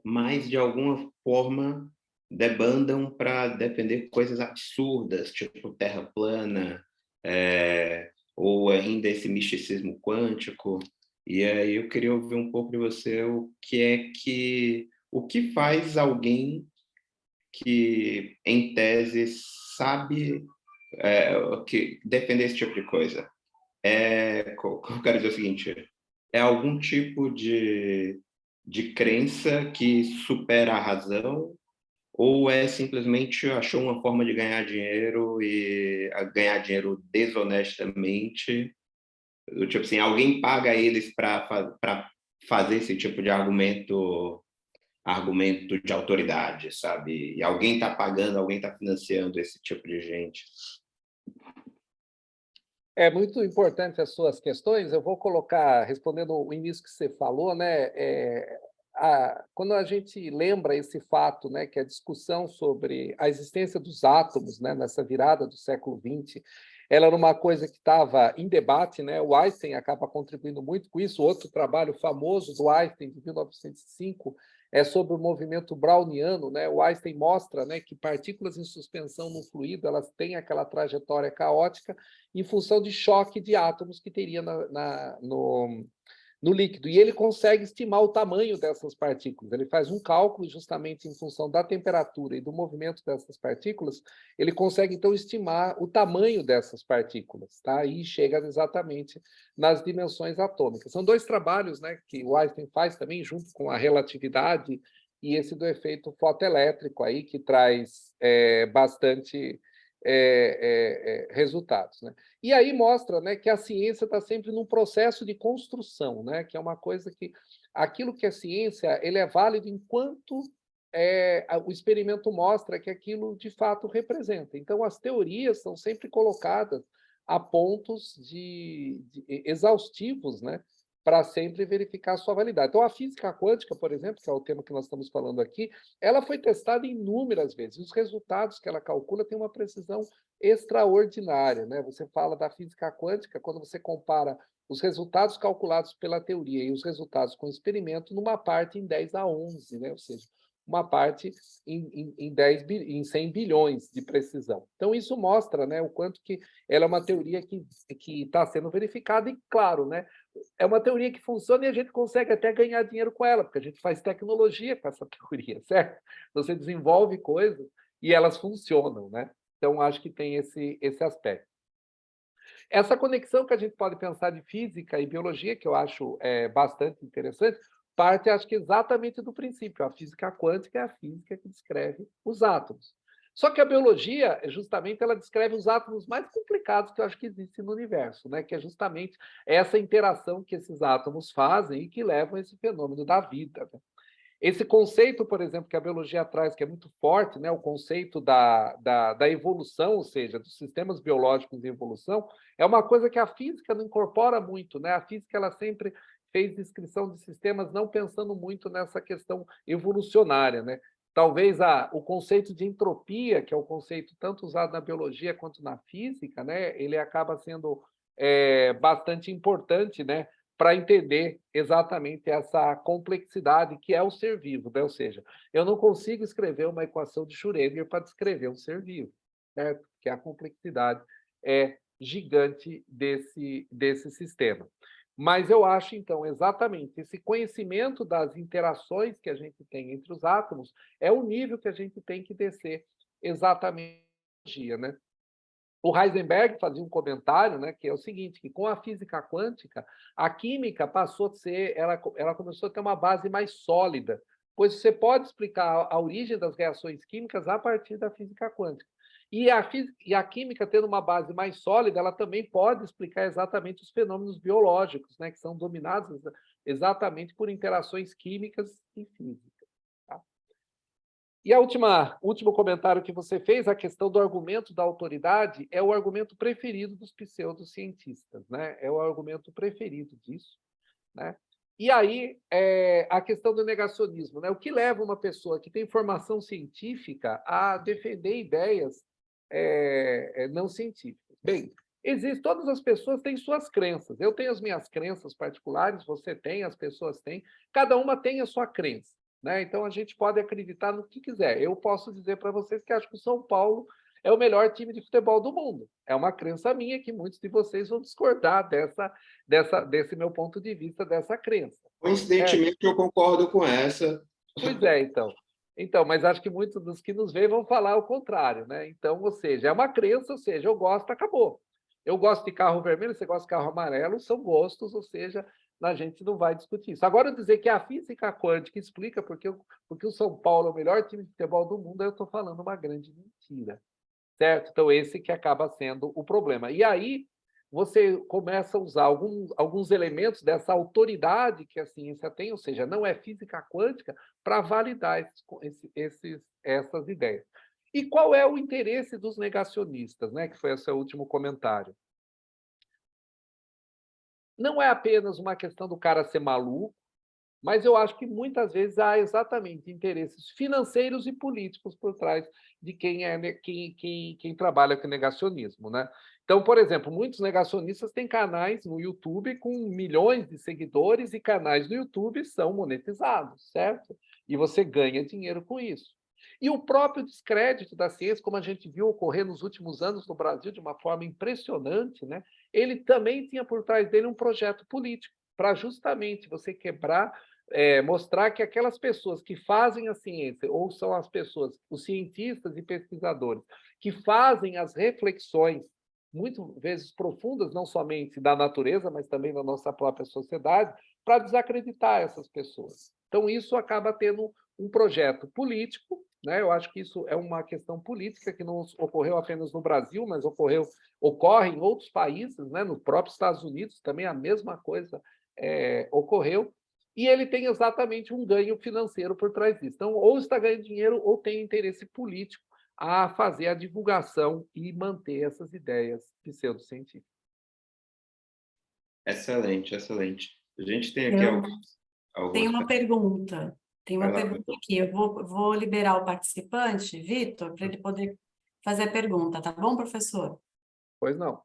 mas de alguma forma debandam para defender coisas absurdas, tipo terra plana, ou ainda esse misticismo quântico. E aí eu queria ouvir um pouco de você o que faz alguém que, em tese, sabe que defender esse tipo de coisa. Eu quero dizer o seguinte, é algum tipo de crença que supera a razão ou é simplesmente achou uma forma de ganhar dinheiro e ganhar dinheiro desonestamente, do tipo assim, alguém paga eles para fazer esse tipo de argumento de autoridade, sabe? E alguém está pagando, alguém está financiando esse tipo de gente. É muito importante as suas questões. Eu vou colocar, respondendo o início que você falou, né? Quando a gente lembra esse fato, né, que a discussão sobre a existência dos átomos, né, nessa virada do século XX, ela era uma coisa que estava em debate, né? O Einstein acaba contribuindo muito com isso. Outro trabalho famoso do Einstein, de 1905, é sobre o movimento browniano, né? O Einstein mostra, né, que partículas em suspensão no fluido elas têm aquela trajetória caótica em função de choque de átomos que teria no líquido. E ele consegue estimar o tamanho dessas partículas. Ele faz um cálculo justamente em função da temperatura e do movimento dessas partículas, ele consegue, então, estimar o tamanho dessas partículas, tá? E chega exatamente nas dimensões atômicas. São dois trabalhos, né, que o Einstein faz também, junto com a relatividade e esse do efeito fotoelétrico aí, que traz bastante resultados, né? E aí mostra, né, que a ciência está sempre num processo de construção, né, que é uma coisa que aquilo que é ciência ele é válido enquanto o experimento mostra que aquilo de fato representa. Então, as teorias são sempre colocadas a pontos exaustivos, né, para sempre verificar a sua validade. Então, a física quântica, por exemplo, que é o tema que nós estamos falando aqui, ela foi testada inúmeras vezes. Os resultados que ela calcula têm uma precisão extraordinária, né? Você fala da física quântica quando você compara os resultados calculados pela teoria e os resultados com o experimento numa parte em 10 a 11, né? Ou seja, uma parte em 100 bilhões de precisão. Então, isso mostra, né, o quanto que ela é uma teoria que está sendo verificada e, claro, né, é uma teoria que funciona e a gente consegue até ganhar dinheiro com ela, porque a gente faz tecnologia com essa teoria, certo? Você desenvolve coisas e elas funcionam, né? Então, acho que tem esse aspecto. Essa conexão que a gente pode pensar de física e biologia, que eu acho bastante interessante, parte, acho que, exatamente do princípio. A física quântica é a física que descreve os átomos. Só que a biologia, justamente, ela descreve os átomos mais complicados que eu acho que existem no universo, né? Que é justamente essa interação que esses átomos fazem e que levam a esse fenômeno da vida, né? Esse conceito, por exemplo, que a biologia traz, que é muito forte, né, o conceito da evolução, ou seja, dos sistemas biológicos em evolução, é uma coisa que a física não incorpora muito, né? A física ela sempre fez descrição de sistemas não pensando muito nessa questão evolucionária, né? Talvez o conceito de entropia, que é o conceito tanto usado na biologia quanto na física, né, ele acaba sendo bastante importante, né, para entender exatamente essa complexidade que é o ser vivo, né? Ou seja, eu não consigo escrever uma equação de Schrödinger para descrever um ser vivo, certo? Porque a complexidade é gigante desse sistema. Mas eu acho, então, exatamente esse conhecimento das interações que a gente tem entre os átomos é o nível que a gente tem que descer exatamente, né? O Heisenberg fazia um comentário, né, que é o seguinte, que com a física quântica, a química passou a ser, ela começou a ter uma base mais sólida, pois você pode explicar a origem das reações químicas a partir da física quântica. E a química, tendo uma base mais sólida, ela também pode explicar exatamente os fenômenos biológicos, né, que são dominados exatamente por interações químicas e físicas. Tá? E último comentário que você fez, a questão do argumento da autoridade, é o argumento preferido dos pseudocientistas, né? É o argumento preferido disso, né? E aí, a questão do negacionismo, né? O que leva uma pessoa que tem formação científica a defender ideias não científicas? Bem, todas as pessoas têm suas crenças. Eu tenho as minhas crenças particulares, você tem, as pessoas têm, cada uma tem a sua crença. Né? Então, a gente pode acreditar no que quiser. Eu posso dizer para vocês que acho que o São Paulo é o melhor time de futebol do mundo. É uma crença minha que muitos de vocês vão discordar desse meu ponto de vista, dessa crença. Coincidentemente, eu concordo com essa. Pois é, então. Então, mas acho que muitos dos que nos veem vão falar o contrário, né? Então, ou seja, é uma crença, ou seja, eu gosto, acabou. Eu gosto de carro vermelho, você gosta de carro amarelo, são gostos, ou seja, a gente não vai discutir isso. Agora, dizer que a física quântica explica porque o São Paulo é o melhor time de futebol do mundo, eu estou falando uma grande mentira, certo? Então, esse que acaba sendo o problema. E aí, você começa a usar alguns elementos dessa autoridade que a ciência tem, ou seja, não é física quântica, para validar essas ideias. E qual é o interesse dos negacionistas, né? Que foi esse último comentário. Não é apenas uma questão do cara ser maluco, mas eu acho que muitas vezes há exatamente interesses financeiros e políticos por trás de quem trabalha com negacionismo, né? Então, por exemplo, muitos negacionistas têm canais no YouTube com milhões de seguidores e canais no YouTube são monetizados, certo? E você ganha dinheiro com isso. E o próprio descrédito da ciência, como a gente viu ocorrer nos últimos anos no Brasil de uma forma impressionante, né? Ele também tinha por trás dele um projeto político para justamente você quebrar, mostrar que aquelas pessoas que fazem a ciência, ou são as pessoas, os cientistas e pesquisadores, que fazem as reflexões, muitas vezes profundas, não somente da natureza, mas também da nossa própria sociedade, para desacreditar essas pessoas. Então, isso acaba tendo um projeto político, né? Eu acho que isso é uma questão política que não ocorreu apenas no Brasil, mas ocorre em outros países, né? No próprio Estados Unidos também a mesma coisa ocorreu, e ele tem exatamente um ganho financeiro por trás disso. Então, ou está ganhando dinheiro ou tem interesse político a fazer a divulgação e manter essas ideias pseudocientíficas. Excelente, excelente. A gente tem aqui Eu algumas... tenho uma pergunta. Tem uma Vai lá, pergunta aqui. Eu vou liberar o participante, Vitor, para ele poder fazer a pergunta, tá bom, professor? Pois não.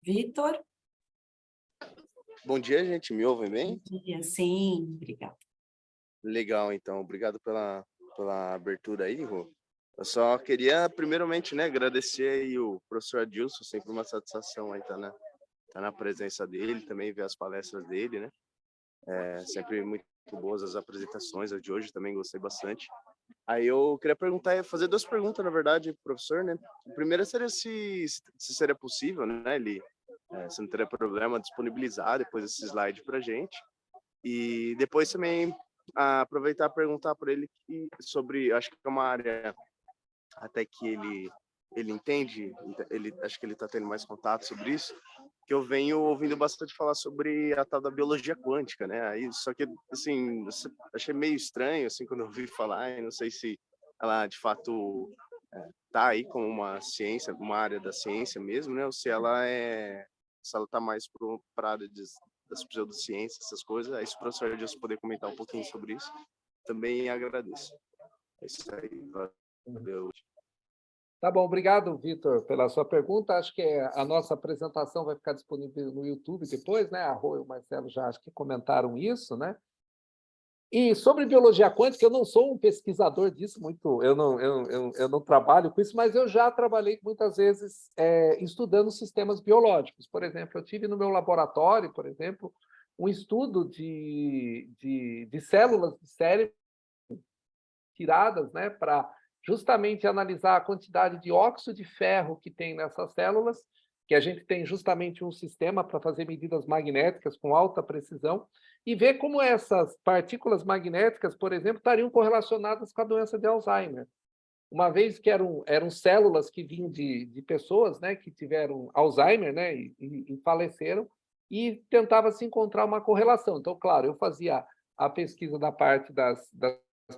Vitor? Bom dia, gente. Me ouvem bem? Bom dia. Sim, obrigada. Legal, então. Obrigado pela abertura aí, Rô. Eu só queria, primeiramente, né, agradecer aí o professor Adilson, sempre uma satisfação aí tá na presença dele, também ver as palestras dele, né? É sempre muito boas as apresentações, a de hoje também gostei bastante. Aí eu queria perguntar, fazer duas perguntas, na verdade, pro professor, né? A primeira seria se seria possível, né? Se não teria problema, disponibilizar depois esse slide para a gente. E depois também aproveitar e perguntar para ele sobre, acho que é uma área até que ele entende, acho que ele está tendo mais contato sobre isso, que eu venho ouvindo bastante falar sobre a tal da biologia quântica, né? Aí, só que, assim, achei meio estranho, assim, quando eu ouvi falar, e não sei se ela, de fato, tá aí como uma ciência, uma área da ciência mesmo, né? Ou se ela tá mais para a área das pseudociências, essas coisas. Aí, se o professor Edilson poder comentar um pouquinho sobre isso, também agradeço. É isso aí, valeu. Tá bom, obrigado, Vitor, pela sua pergunta. Acho que a nossa apresentação vai ficar disponível no YouTube depois, né? A Rô e o Marcelo já acho que comentaram isso, né? E sobre biologia quântica, eu não sou um pesquisador disso muito, eu não trabalho com isso, mas eu já trabalhei muitas vezes estudando sistemas biológicos. Por exemplo, eu tive no meu laboratório, por exemplo, um estudo de células de cérebro tiradas, né, para justamente analisar a quantidade de óxido de ferro que tem nessas células, que a gente tem justamente um sistema para fazer medidas magnéticas com alta precisão, e ver como essas partículas magnéticas, por exemplo, estariam correlacionadas com a doença de Alzheimer. Uma vez que eram células que vinham de pessoas, né, que tiveram Alzheimer, né, e faleceram, e tentava-se encontrar uma correlação. Então, claro, eu fazia a pesquisa da parte das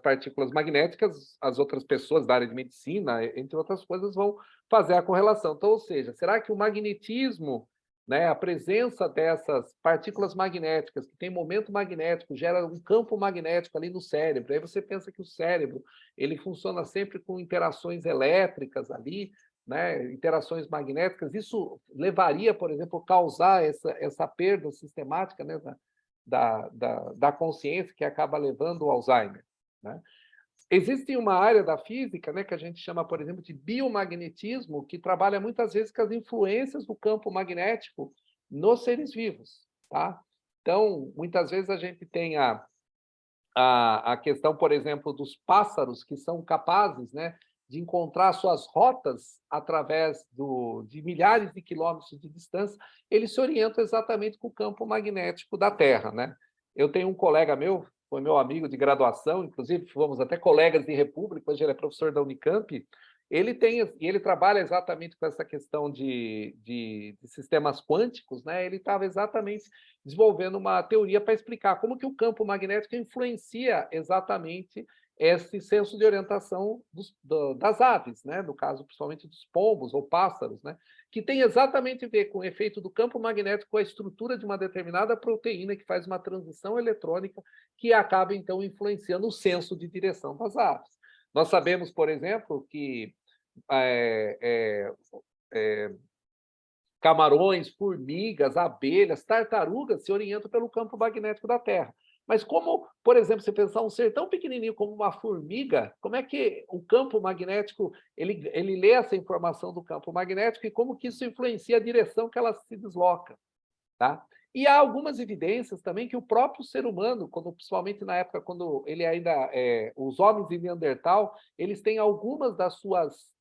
partículas magnéticas, as outras pessoas da área de medicina, entre outras coisas, vão fazer a correlação. Então, ou seja, será que o magnetismo, né, a presença dessas partículas magnéticas, que tem momento magnético, gera um campo magnético ali no cérebro? Aí você pensa que o cérebro ele funciona sempre com interações elétricas ali, né, interações magnéticas. Isso levaria, por exemplo, a causar essa perda sistemática, né, da consciência que acaba levando ao Alzheimer, né? Existe uma área da física, né, que a gente chama, por exemplo, de biomagnetismo, que trabalha muitas vezes com as influências do campo magnético nos seres vivos, tá? Então, muitas vezes a gente tem a questão, por exemplo, dos pássaros que são capazes, né, de encontrar suas rotas através de milhares de quilômetros de distância, eles se orientam exatamente com o campo magnético da Terra, né? Eu tenho um colega meu, foi meu amigo de graduação, inclusive fomos até colegas de república, hoje ele é professor da Unicamp, ele trabalha exatamente com essa questão de sistemas quânticos, né? Ele estava exatamente desenvolvendo uma teoria para explicar como que o campo magnético influencia exatamente esse senso de orientação das aves, né? No caso, principalmente dos pombos ou pássaros, né? Que tem exatamente a ver com o efeito do campo magnético com a estrutura de uma determinada proteína que faz uma transição eletrônica que acaba, então, influenciando o senso de direção das aves. Nós sabemos, por exemplo, que camarões, formigas, abelhas, tartarugas se orientam pelo campo magnético da Terra. Mas como, por exemplo, você pensar um ser tão pequenininho como uma formiga, como é que o campo magnético, ele lê essa informação do campo magnético e como que isso influencia a direção que ela se desloca, tá? E há algumas evidências também que o próprio ser humano, principalmente na época quando ele ainda os homens de Neandertal, eles têm algumas das suas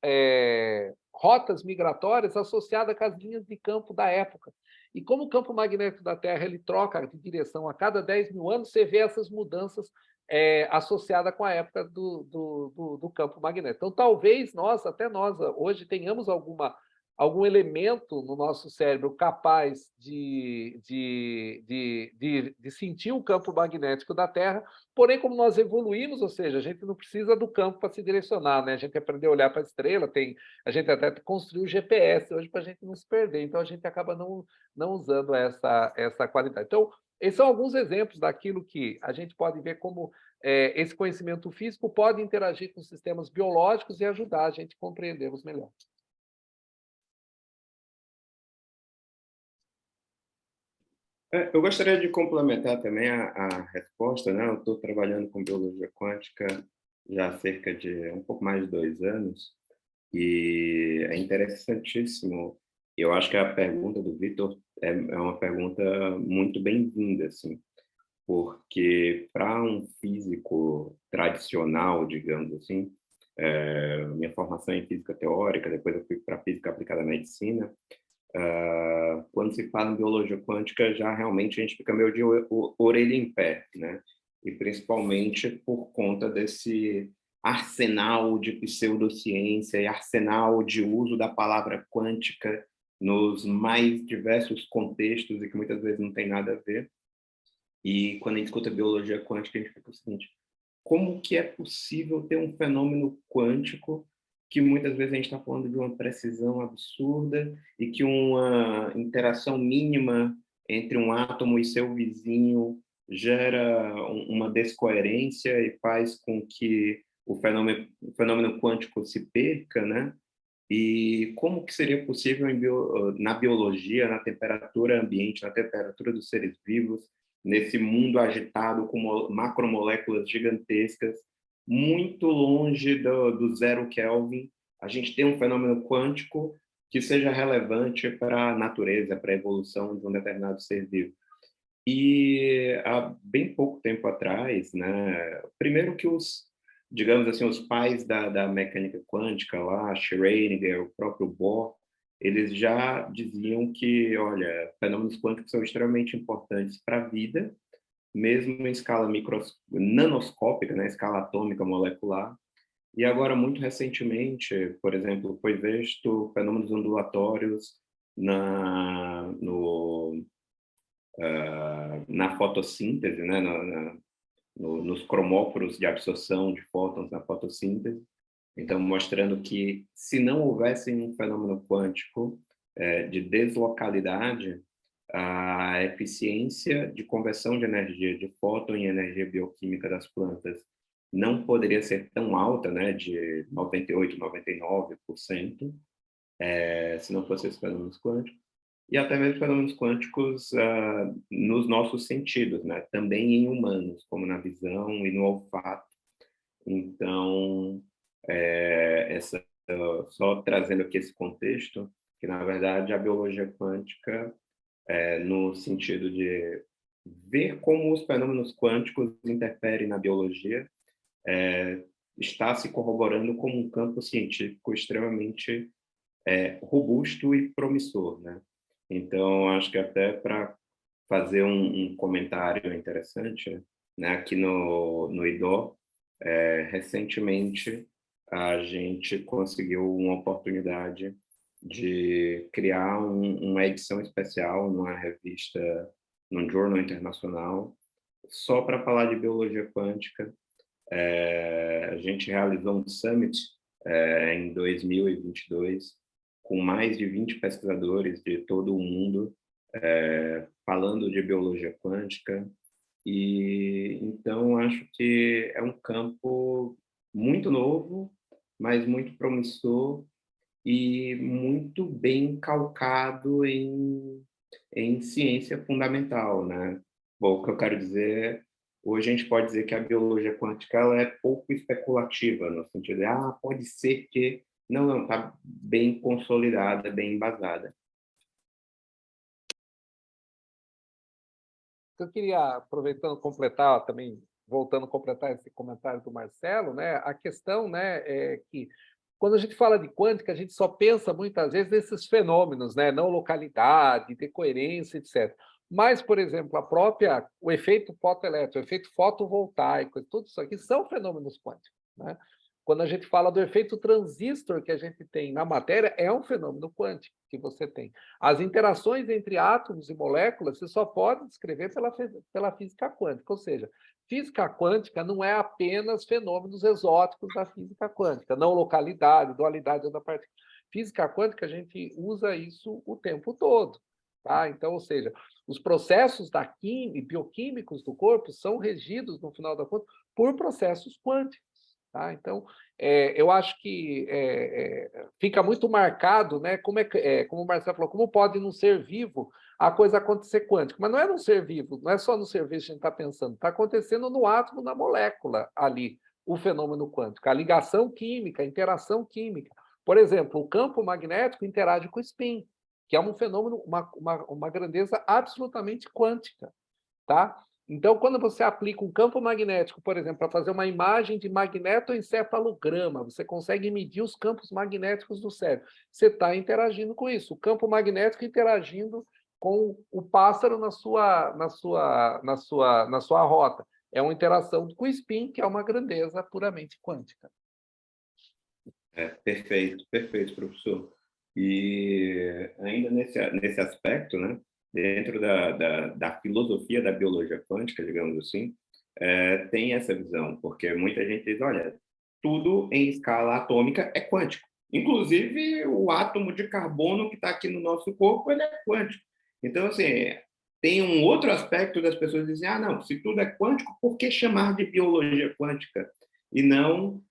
rotas migratórias associadas com as linhas de campo da época. E como o campo magnético da Terra ele troca de direção a cada 10 mil anos, você vê essas mudanças associadas com a época do campo magnético. Então, talvez até nós, hoje tenhamos algum elemento no nosso cérebro capaz de sentir o campo magnético da Terra, porém, como nós evoluímos, ou seja, a gente não precisa do campo para se direcionar, né? A gente aprendeu a olhar para a estrela, a gente até construiu o GPS hoje para a gente não se perder, então a gente acaba não usando essa qualidade. Então, esses são alguns exemplos daquilo que a gente pode ver como esse conhecimento físico pode interagir com sistemas biológicos e ajudar a gente a compreendermos melhor. Eu gostaria de complementar também a resposta, né? Eu estou trabalhando com biologia quântica já há cerca de um pouco mais de 2 anos, e é interessantíssimo. Eu acho que a pergunta do Vitor é uma pergunta muito bem-vinda, assim, porque para um físico tradicional, digamos assim, minha formação em física teórica, depois eu fui para física aplicada à medicina, quando se fala em biologia quântica, já realmente a gente fica meio de orelha em pé, né? E principalmente por conta desse arsenal de pseudociência e arsenal de uso da palavra quântica nos mais diversos contextos e que muitas vezes não tem nada a ver. E quando a gente escuta biologia quântica, a gente fica o seguinte: como que é possível ter um fenômeno quântico que muitas vezes a gente está falando de uma precisão absurda e que uma interação mínima entre um átomo e seu vizinho gera uma descoerência e faz com que o fenômeno quântico se perca, né? E como que seria possível na biologia, na temperatura ambiente, na temperatura dos seres vivos, nesse mundo agitado com macromoléculas gigantescas, muito longe do zero Kelvin, a gente tem um fenômeno quântico que seja relevante para a natureza, para a evolução de um determinado ser vivo. E há bem pouco tempo atrás, né, primeiro que digamos assim, os pais da mecânica quântica lá, Schrödinger, o próprio Bohr, eles já diziam que, olha, fenômenos quânticos são extremamente importantes para a vida, mesmo em escala nanoscópica, né, escala atômica, molecular. E agora, muito recentemente, por exemplo, foi visto fenômenos ondulatórios na fotossíntese, né, nos cromóforos de absorção de fótons na fotossíntese. Então, mostrando que, se não houvesse um fenômeno quântico de deslocalidade, a eficiência de conversão de energia de fóton em energia bioquímica das plantas não poderia ser tão alta, né, de 98%, 99%, se não fossem esses fenômenos quânticos. E até mesmo fenômenos quânticos nos nossos sentidos, né? Também em humanos, como na visão e no olfato. Então, só trazendo aqui esse contexto, que na verdade a biologia quântica, no sentido de ver como os fenômenos quânticos interferem na biologia, está se corroborando como um campo científico extremamente robusto e promissor, né? Então, acho que até para fazer um comentário interessante, né, aqui no IDO, recentemente a gente conseguiu uma oportunidade de criar uma edição especial numa revista, num jornal internacional, só para falar de biologia quântica. A gente realizou um summit em 2022, com mais de 20 pesquisadores de todo o mundo, falando de biologia quântica. E então acho que é um campo muito novo, mas muito promissor e muito bem calcado em ciência fundamental, né? Bom, o que eu quero dizer, hoje a gente pode dizer que a biologia quântica ela é pouco especulativa, no sentido de, pode ser que... Não, está bem consolidada, bem embasada. Eu queria, aproveitando, completar também, voltando a completar esse comentário do Marcelo, né? A questão, né, é que quando a gente fala de quântica, a gente só pensa muitas vezes nesses fenômenos, né? Não localidade, decoerência, etc. Mas, por exemplo, o efeito fotoelétrico, o efeito fotovoltaico, tudo isso aqui são fenômenos quânticos, né? Quando a gente fala do efeito transistor que a gente tem na matéria, é um fenômeno quântico que você tem. As interações entre átomos e moléculas você só pode descrever pela física quântica, ou seja, física quântica não é apenas fenômenos exóticos da física quântica, não localidade, dualidade da partícula. Física quântica, a gente usa isso o tempo todo. Tá? Então, ou seja, os processos bioquímicos do corpo são regidos, no final da conta, por processos quânticos. Tá? Então, eu acho que fica muito marcado, né? Como o Marcelo falou, como pode num ser vivo a coisa acontecer quântica? Mas não é num ser vivo, não é só no ser vivo que a gente está pensando, está acontecendo no átomo, na molécula ali, o fenômeno quântico, a ligação química, a interação química. Por exemplo, o campo magnético interage com o spin, que é um fenômeno, uma grandeza absolutamente quântica. Tá? Então, quando você aplica um campo magnético, por exemplo, para fazer uma imagem de magnetoencefalograma, você consegue medir os campos magnéticos do cérebro. Você está interagindo com isso. O campo magnético interagindo com o pássaro na sua rota. É uma interação com o spin, que é uma grandeza puramente quântica. Perfeito, perfeito, professor. E ainda nesse aspecto, né, dentro da filosofia da biologia quântica, digamos assim, tem essa visão, porque muita gente diz, olha, tudo em escala atômica é quântico. Inclusive, o átomo de carbono que está aqui no nosso corpo, ele é quântico. Então, assim, tem um outro aspecto das pessoas dizem, não, se tudo é quântico, por que chamar de biologia quântica? E não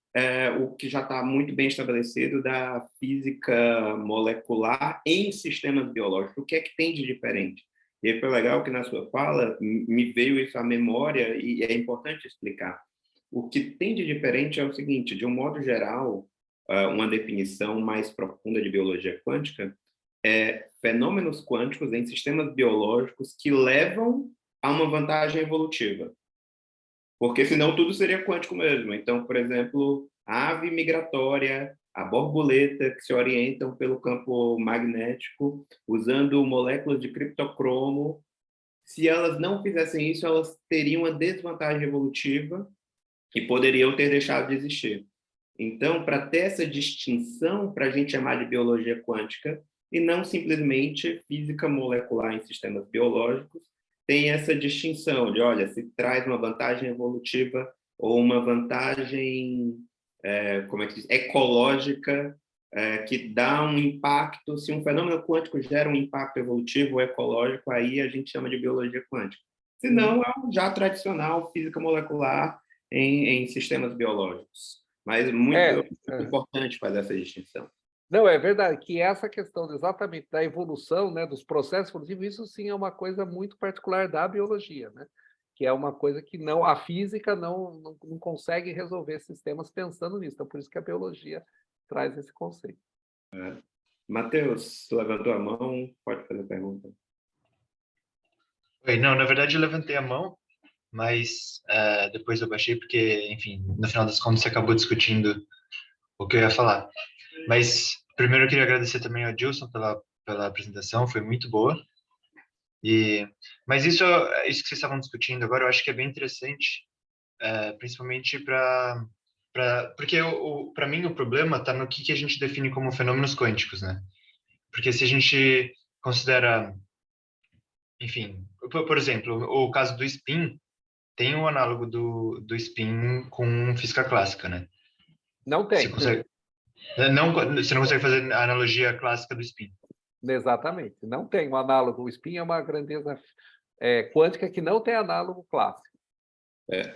o que já está muito bem estabelecido da física molecular em sistemas biológicos. O que é que tem de diferente? E foi legal que na sua fala me veio isso à memória e é importante explicar. O que tem de diferente é o seguinte, de um modo geral, uma definição mais profunda de biologia quântica é fenômenos quânticos em sistemas biológicos que levam a uma vantagem evolutiva. Porque senão tudo seria quântico mesmo. Então, por exemplo, a ave migratória, a borboleta, que se orientam pelo campo magnético, usando moléculas de criptocromo, se elas não fizessem isso, elas teriam uma desvantagem evolutiva e poderiam ter deixado de existir. Então, para ter essa distinção, para a gente chamar de biologia quântica, e não simplesmente física molecular em sistemas biológicos, tem essa distinção de, olha, se traz uma vantagem evolutiva ou uma vantagem, como é que diz, ecológica, que dá um impacto, se um fenômeno quântico gera um impacto evolutivo ou ecológico, aí a gente chama de biologia quântica. Se não, é um já tradicional física molecular em sistemas biológicos. Mas muito importante fazer essa distinção. Não, é verdade, que essa questão exatamente da evolução, né, dos processos evolutivos, isso sim é uma coisa muito particular da biologia, né? Que é uma coisa que não, a física não consegue resolver sistemas pensando nisso. Então, por isso que a biologia traz esse conceito. Matheus, levantou a mão, pode fazer a pergunta. Oi, não, na verdade eu levantei a mão, mas depois eu baixei porque, enfim, no final das contas você acabou discutindo o que eu ia falar. Mas primeiro eu queria agradecer também ao Dilson pela apresentação, foi muito boa. Mas isso que vocês estavam discutindo agora, eu acho que é bem interessante, principalmente porque para mim o problema está no que a gente define como fenômenos quânticos, né? Porque se a gente considera, enfim, por exemplo, o caso do spin, tem um análogo do spin com física clássica, né? Não tem. Você não consegue fazer a analogia clássica do spin. Exatamente, não tem um análogo. O spin é uma grandeza quântica que não tem análogo clássico.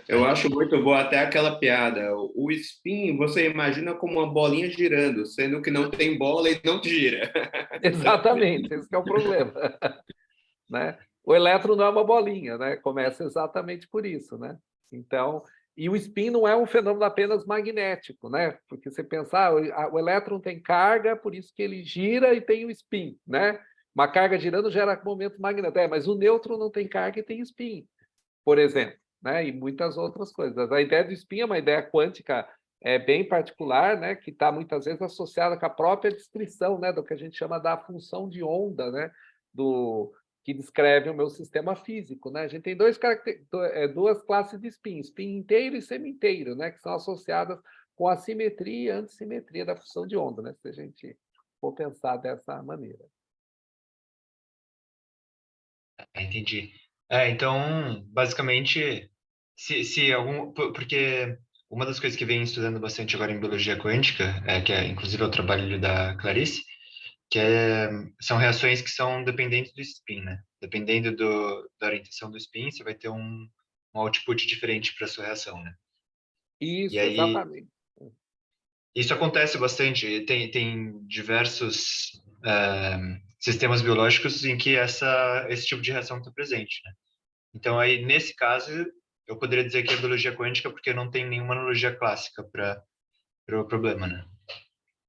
Eu acho muito boa até aquela piada. O spin, você imagina como uma bolinha girando, sendo que não tem bola e não gira. Exatamente, esse que é o problema. Né? O elétron não é uma bolinha, né? Começa exatamente por isso, né? Então, e o spin não é um fenômeno apenas magnético, né? Porque você pensar, o elétron tem carga, por isso que ele gira e tem o spin, né? Uma carga girando gera momento magnético, mas o nêutron não tem carga e tem spin, por exemplo, né? E muitas outras coisas. A ideia do spin é uma ideia quântica bem particular, né? Que está muitas vezes associada com a própria descrição, né? Do que a gente chama da função de onda, né? Que descreve o meu sistema físico, né? A gente tem duas classes de spin inteiro e semi-inteiro, né? Que são associadas com a simetria e antissimetria da função de onda, né? Se a gente for pensar dessa maneira. Entendi. Então, basicamente, porque uma das coisas que vem estudando bastante agora em biologia quântica, que é inclusive o trabalho da Clarice, são reações que são dependentes do spin, né? Dependendo da orientação do spin, você vai ter um output diferente para a sua reação, né? Isso, E aí, exatamente. isso acontece bastante. Tem diversos sistemas biológicos em que esse tipo de reação está presente, né? Então, aí, nesse caso, eu poderia dizer que é biologia quântica porque não tem nenhuma analogia clássica para o problema, né?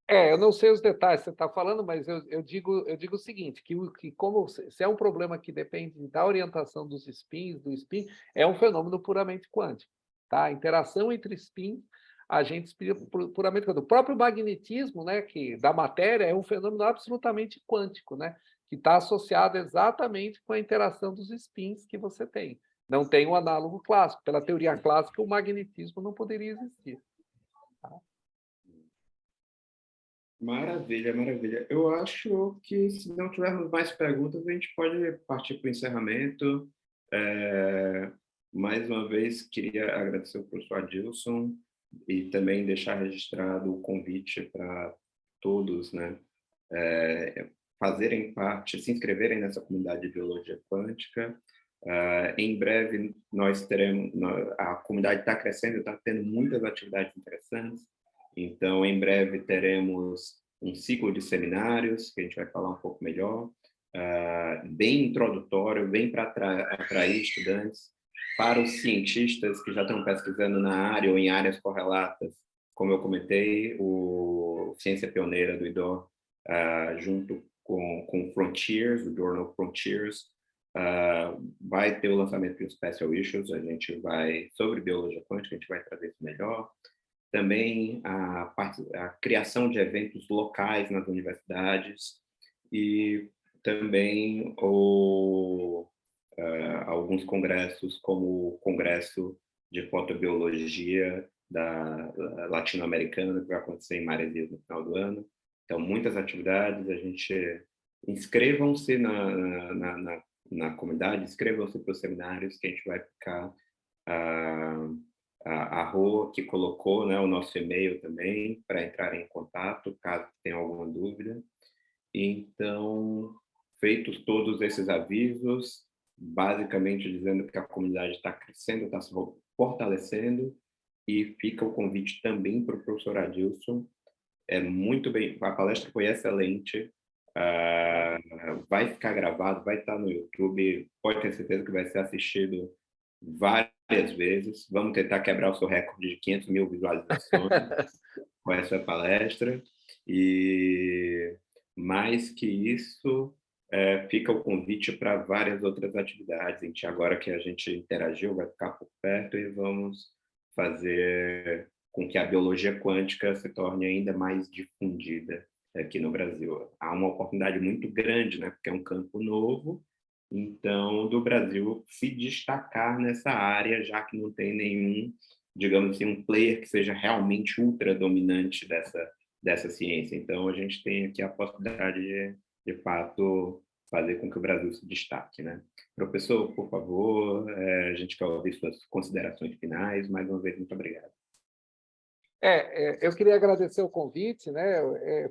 Eu não sei os detalhes que você está falando, mas eu digo o seguinte, que como se é um problema que depende da orientação dos spins, do spin, é um fenômeno puramente quântico, tá? A interação entre spins, a gente explica puramente quântico. O próprio magnetismo, né, que da matéria é um fenômeno absolutamente quântico, né, que está associado exatamente com a interação dos spins que você tem. Não tem um análogo clássico. Pela teoria clássica, o magnetismo não poderia existir. Maravilha, maravilha. Eu acho que, se não tivermos mais perguntas, a gente pode partir para o encerramento. Mais uma vez, queria agradecer ao professor Adilson e também deixar registrado o convite para todos, né, fazerem parte, se inscreverem nessa comunidade de biologia quântica. Em breve, nós teremos... A comunidade está crescendo, está tendo muitas atividades interessantes. Então, em breve, teremos um ciclo de seminários, que a gente vai falar um pouco melhor, bem introdutório, bem para atrair estudantes. Para os cientistas que já estão pesquisando na área ou em áreas correlatas, como eu comentei, o Ciência Pioneira do IDOR, junto com Frontiers, o Journal Frontiers, vai ter o lançamento de Special Issues, a gente vai, sobre biologia quântica, a gente vai trazer isso melhor. Também a criação de eventos locais nas universidades e também alguns congressos, como o Congresso de Fotobiologia latino-americana, que vai acontecer em Maresias no final do ano. Então, muitas atividades, a gente... Inscrevam-se na comunidade, inscrevam-se para os seminários, que a gente vai ficar... A Rô que colocou, né, o nosso e-mail também, para entrar em contato, caso tenha alguma dúvida. Então, feitos todos esses avisos, basicamente dizendo que a comunidade está crescendo, está se fortalecendo, e fica o convite também para o professor Adilson. Muito bem, a palestra foi excelente, vai ficar gravado, vai estar no YouTube, pode ter certeza que vai ser assistido várias vezes. Vamos tentar quebrar o seu recorde de 500 mil visualizações com essa palestra. E mais que isso, fica o convite para várias outras atividades. Agora que a gente interagiu, vai ficar por perto e vamos fazer com que a biologia quântica se torne ainda mais difundida aqui no Brasil. Há uma oportunidade muito grande, né, porque é um campo novo, então, do Brasil se destacar nessa área, já que não tem nenhum, digamos assim, um player que seja realmente ultra dominante dessa ciência. Então, a gente tem aqui a possibilidade de fato, fazer com que o Brasil se destaque, né? Professor, por favor, a gente quer ouvir suas considerações finais. Mais uma vez, muito obrigado. Eu queria agradecer o convite, né?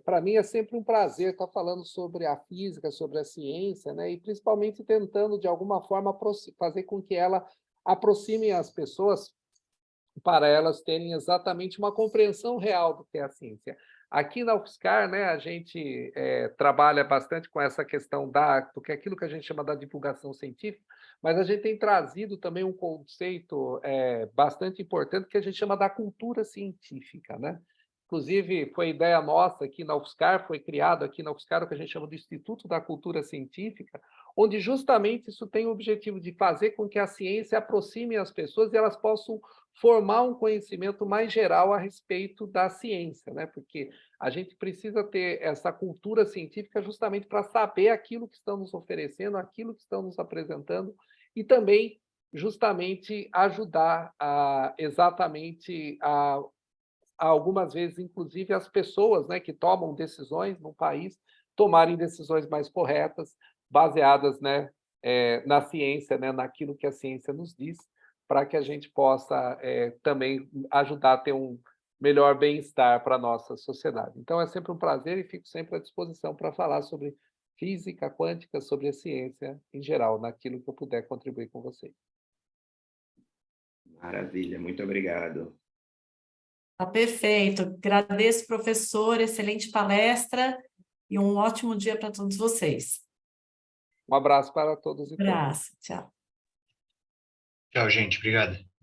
Para mim é sempre um prazer estar falando sobre a física, sobre a ciência, né? E principalmente tentando, de alguma forma, fazer com que ela aproxime as pessoas para elas terem exatamente uma compreensão real do que é a ciência. Aqui na UFSCar, né, a gente trabalha bastante com essa questão do que é aquilo que a gente chama da divulgação científica, mas a gente tem trazido também um conceito bastante importante que a gente chama da cultura científica, né? Inclusive, foi ideia nossa aqui na UFSCar, foi criado aqui na UFSCar o que a gente chama de Instituto da Cultura Científica, onde justamente isso tem o objetivo de fazer com que a ciência aproxime as pessoas e elas possam formar um conhecimento mais geral a respeito da ciência, né? Porque a gente precisa ter essa cultura científica justamente para saber aquilo que estão nos oferecendo, aquilo que estão nos apresentando, e também justamente ajudar exatamente algumas vezes, inclusive, as pessoas, né, que tomam decisões no país, tomarem decisões mais corretas, baseadas, né, na ciência, né, naquilo que a ciência nos diz, para que a gente possa também ajudar a ter um melhor bem-estar para a nossa sociedade. Então, é sempre um prazer e fico sempre à disposição para falar sobre física quântica, sobre a ciência em geral, naquilo que eu puder contribuir com vocês. Maravilha, muito obrigado. Tá perfeito. Agradeço, professor, excelente palestra e um ótimo dia para todos vocês. Um abraço para todos e todas. Abraço, tchau. Tchau, gente. Obrigado.